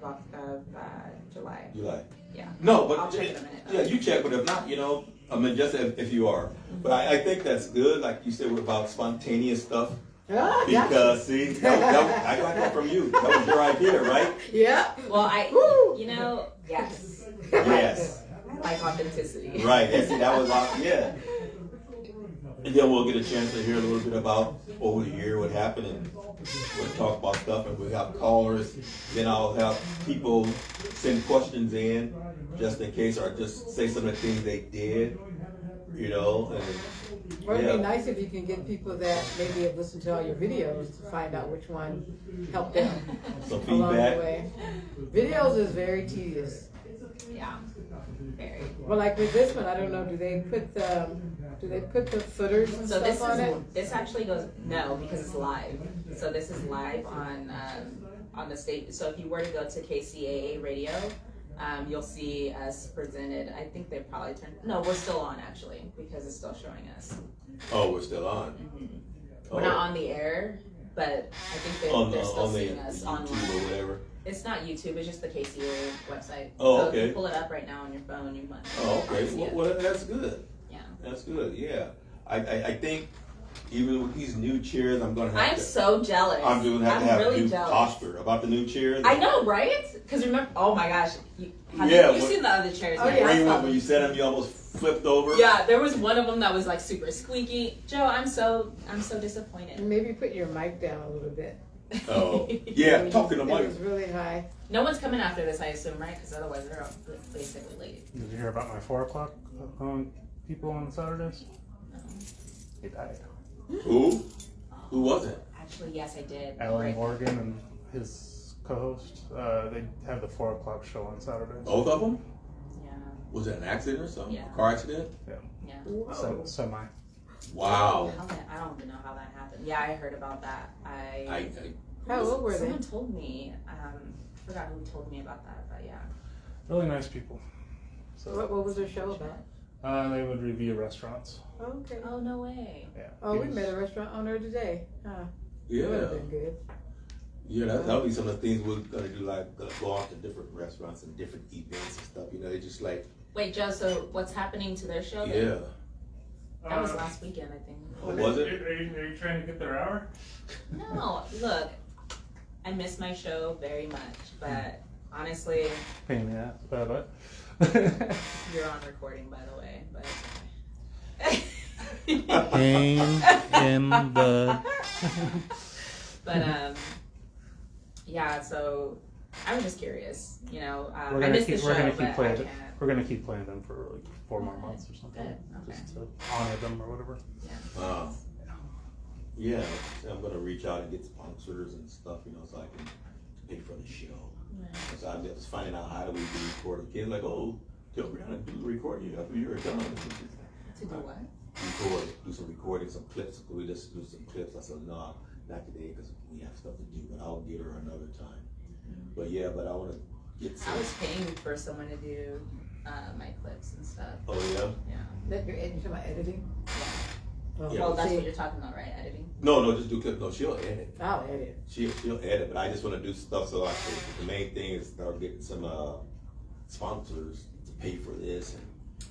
of July. July. Yeah. No, but I'll check in a minute. yeah, you check. But if not, I mean, just if you are. But I think that's good. Like you said, about spontaneous stuff. Because see, I got that from you. That was your idea, right? Yeah. Well, yes. Yes. I like authenticity. Right. And see, that was yeah. And then we'll get a chance to hear a little bit about over the year what happened, and we'll talk about stuff, and we'll have callers. Then I'll have people send questions in just in case, or just say some of the things they did, And, Well, it'd be nice if you can get people that maybe have listened to all your videos to find out which one helped them some along the feedback. way. Videos is very tedious. Yeah. Very. Well, like with this one, I don't know. Do they put the footers and So stuff on it? this actually goes no, because it's live. So this is live on the state. So if you were to go to KCAA Radio, you'll see us presented. I think they probably turned. No, we're still on actually because it's still showing us. Oh, we're still on. We're not on the air, but I think they're still seeing us YouTube online. or whatever. It's not YouTube. It's just the KCAA website. Oh, so okay. if you pull it up right now on your phone, you might. Oh, okay. see it. Well, that's good. Yeah. That's good. Yeah. I think even with these new chairs, I'm gonna have I'm to. so jealous. I'm gonna have to have really a new jealous. posture about the new chairs. I know, right? Because remember, oh my gosh, you've seen the other chairs. Oh, right? yeah. Green one, when you said them, you almost flipped over. Yeah, there was one of them that was like super squeaky. Joe, I'm so disappointed. Maybe put your mic down a little bit. Oh, yeah. Talking to It Mike. was really high. No one's coming after this, I assume, right? Because otherwise they're basically late. Did you hear about my 4 o'clock people on Saturdays? No. He died. Who? Who was it? Actually, yes, I did. Alan Right. Morgan and his co-host. They have the 4 o'clock show on Saturdays. Both of them? Yeah. Was it an accident or something? Yeah. Car accident? Yeah. Whoa. Semi. Wow. I don't even know how that happened. Yeah, I heard about that. How old were they? Someone told me. I forgot who told me about that, but yeah. Really nice people. So What was their show about? they would review restaurants. Okay. Oh, no way. Yeah. Oh, we met a restaurant owner today. Huh. That would Yeah. have been good. Yeah, that'll be some of the things we're gonna do, like go out to different restaurants and different events and stuff. They just like, Wait, Joe, so what's happening to their show then? yeah. That was last weekend, I think. Oh, was it? Are you trying to get their hour? No, look, I miss my show very much, but honestly, Pain in the ass. But you're on recording, by the way. But pain in the. but yeah. So I was just curious. I We're missed the show, gonna but keep playing I it. can't. We're gonna keep playing them for like 4 more months or something, Good, okay. just to honor them or whatever. Yeah. Yeah, I'm gonna reach out and get sponsors and stuff, so I can pay for the show. So I was finding out how do we do recording. Kids like, oh, tell Brianna to do the recording after you're done. To do what? Do some recording, some clips. We just do some clips. I said, no, not today because we have stuff to do, but I'll get her another time. But yeah, but I want to get some. I was paying for someone to do my clips and stuff. Oh yeah? Yeah. That you're talking about editing? Oh, Yeah. Well, that's see, what you're talking about, right? Editing. No, just do clips. No, she'll edit. I'll edit. She'll edit, but I just want to do stuff so the main thing is start getting some sponsors to pay for this and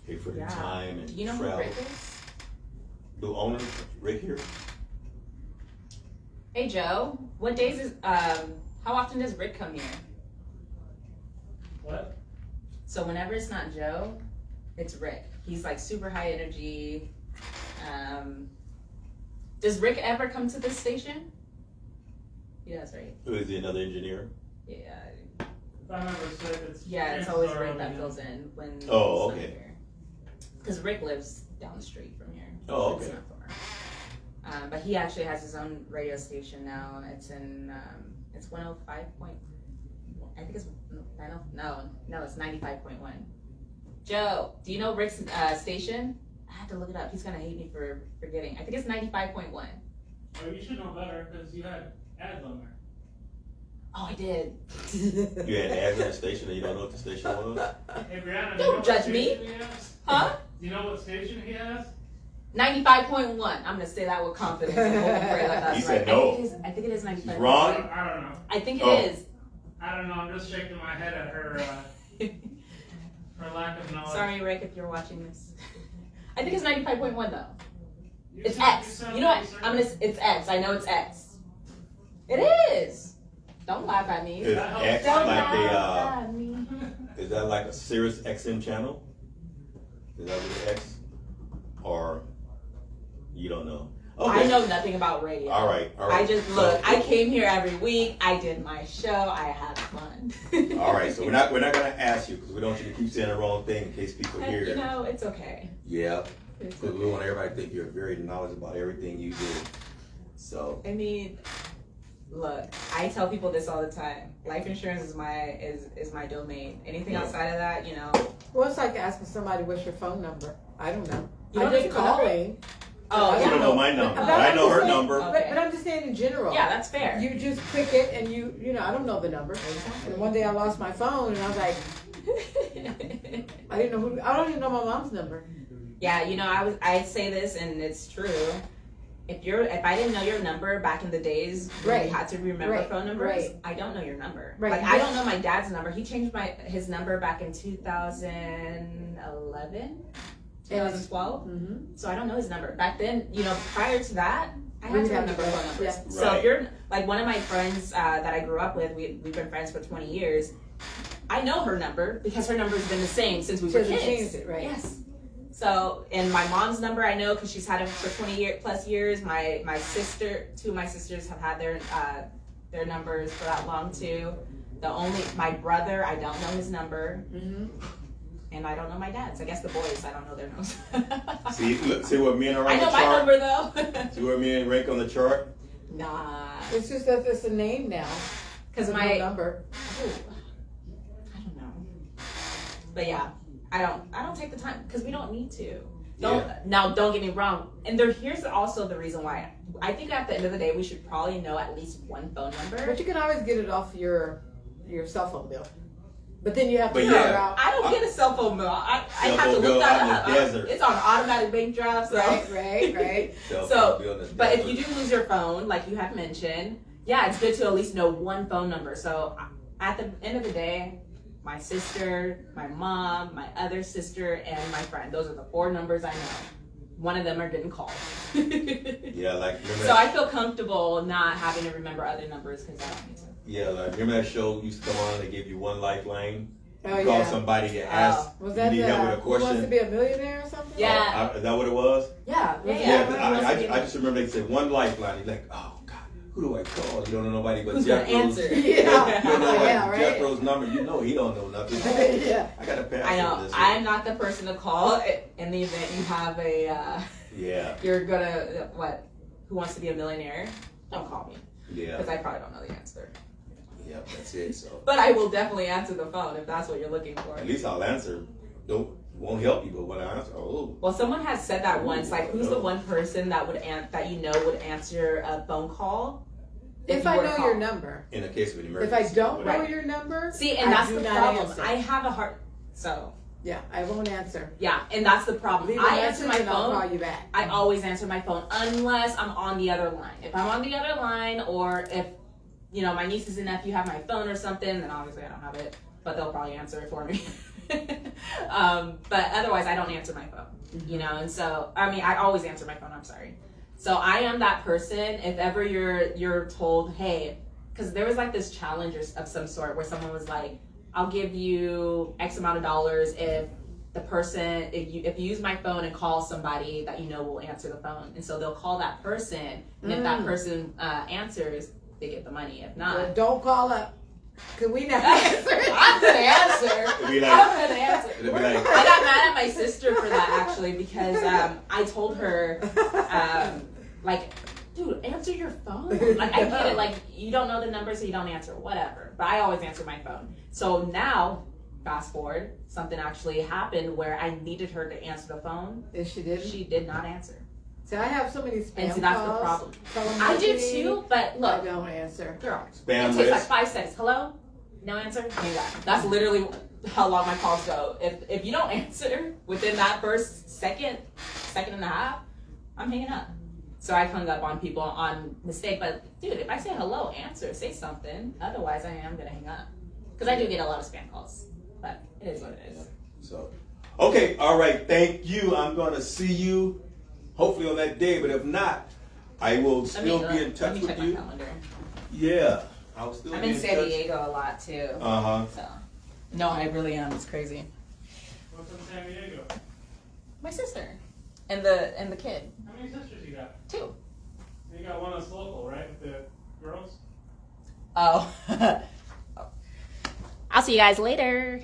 pay for the time and Do you know travel. who Rick is? The owner, Rick here. Hey Joe, what days is how often does Rick come here? What? So whenever it's not Joe, it's Rick. He's like super high energy. Does Rick ever come to this station? He does, right? Is he another engineer? Yeah. If I remember said it's. Yeah, it's always Rick that fills in when Oh, he's not okay. here. Because Rick lives down the street from here. Oh, It's okay. not far. But he actually has his own radio station now. It's in it's 105 point. I think it's 90. No, it's 95.1. Joe, do you know Rick's station? I had to look it up. He's gonna hate me for forgetting. I think it's 95.1. Oh, you should know better because you had ads on there. Oh, I did. You had ads on the station and you don't know what the station was? Hey, Brianna, Don't what judge me. station he has? Huh? Do you know what station he has? 95.1. I'm gonna say that with confidence. And hope and pray that that's He said right. no. I think it is 95. He's wrong? I don't know. I think it Oh. is. I don't know. I'm just shaking my head at her lack of knowledge. Sorry, Rick, if you're watching this. I think it's 95.1 though. You It's sound- X. sound You know what? pretty certain. I'm gonna. It's X. I know it's X. It is. Don't laugh at me. Is That X Don't like laugh at me. is that like a Sirius XM channel? Is that what it X? Or you don't know? I know nothing about radio. All right. I just So- look. I came here every week. I did my show. I had fun. All right, so we're not gonna ask you because we don't want you to keep saying the wrong thing in case people hear. You know, it's okay. Yeah, It's because we want everybody to think you're very knowledgeable about everything you do. So I mean, look, I tell people this all the time. Life insurance is my domain. Anything Yeah. outside of that, you know. Well, it's like asking somebody what's your phone number. I don't know. You I don't just even know her? calling. Oh, you yeah. don't know my number, But but I I'm know just her saying- number. Okay. But I'm just saying in general. Yeah, that's fair. You just click it and you know, I don't know the number. And one day I lost my phone and I was like, I didn't know I don't even know my mom's number. Yeah, you know, I say this and it's true. If I didn't know your number back in the days when Right. you had to remember Right. phone numbers, Right. I don't know your number. Right. Like I don't know my dad's number. He changed his number back in 2011, 2012. Mm-hmm. So I don't know his number. Back then, you know, prior to that, I had We'd to have to remember go, phone numbers. yeah. So Right. if you're like one of my friends that I grew up with, we've been friends for 20 years. I know her number because her number's been the same since we She were hasn't kids. changed it, right? Yes. So, and my mom's number I know because she's had it for 20 plus years. My sister, two of my sisters have had their numbers for that long too. My brother, I don't know his number, Mm-hmm. and I don't know my dad's. I guess the boys, I don't know their numbers. See what me and her on I the know my chart. number though. See where me and rank on the chart. Nah, It's just that it's a name now. because There's no my number. I don't know, but yeah, I don't take the time because we don't need to. Now, don't get me wrong. And here's also the reason why. I think at the end of the day, we should probably know at least one phone number. But you can always get it off your cell phone bill. But then you have to But figure yeah. out. I don't get a cell phone bill. I Cell have to phone look bill that out in up. the desert. It's on automatic bank draft. So. Right. Cell So, phone bill in the But if desert. you do lose your phone, like you have mentioned, yeah, it's good to at least know one phone number. So at the end of the day, my sister, my mom, my other sister, and my friend. Those are the 4 numbers I know. One of them are getting called. Yeah, like remember So I feel comfortable not having to remember other numbers because I don't need to. yeah, like remember that show used to come on? They give you one lifeline. Oh, You call yeah. somebody and ask. Was You that need help with a Who Wants to question. Be a Millionaire or something? Yeah. Is that what it was? Yeah. I just remember they said one lifeline. You're like, oh God, who do I call? You don't know nobody but Who's gonna Jethro's. answer? Yeah. You don't know Yeah, what right. Jethro's number. You know he don't know nothing. Yeah. I got to pass I know. on this. I'm not the person to call in the event you have Yeah, you're gonna, Who Wants to Be a Millionaire? Don't call me. yeah, Because I probably don't know the answer. yeah. That's it. So But I will definitely answer the phone if that's what you're looking for. at least I'll answer. Won't help you, but when I answer, oh, Well, someone has said that once. Like, who's the one person that would would answer a phone call? If you I were to know call? your number. in a case of an emergency. If I don't know Right. your number, See, and I that's do the not problem. answer. I have a hard. So Yeah, I won't answer. yeah, and that's the problem. Leave a I answer message my and I'll phone. call you back. I always answer my phone unless I'm on the other line. If I'm on the other line, or if my nieces and nephew have my phone or something, then obviously I don't have it, but they'll probably answer it for me. But otherwise, I don't answer my phone. And so I always answer my phone. I'm sorry. So I am that person. If ever you're told, hey, because there was like this challenge of some sort where someone was like, I'll give you X amount of dollars if the person, if you use my phone and call somebody that will answer the phone. And so they'll call that person, and if that person answers, they get the money. If not, Well, don't call up. Could we not answer? I'm gonna answer. It'd be like- I'm gonna answer. It'd be like, I got mad at my sister for that actually because I told her dude, answer your phone. Like I get it, like you don't know the number so you don't answer, whatever. But I always answer my phone. So now, fast forward, something actually happened where I needed her to answer the phone. If she didn't? She did not answer. See, I have so many spam And see, that's the calls. problem. telemarketing. I do too, but I look, don't answer. girl, Spam it takes list. like 5 seconds. Hello? No answer? Hang up. That's literally how long my calls go. If you don't answer within that first second and a half, I'm hanging up. So I've hung up on people on mistake. But dude, if I say hello, answer, say something. Otherwise, I am gonna hang up because I do get a lot of spam calls. But it is what it is. So, okay, all right. Thank you. I'm gonna see you hopefully on that day. But if not, I will still be in touch let me with check you. my calendar. Yeah, I'll still I'm be in in San touch. Diego a lot too. Uh-huh. So no, I really am. It's crazy. What's in San Diego? My sister and the kid. How many sisters you got? 2. You got one that's local, right? With the girls? Oh. I'll see you guys later.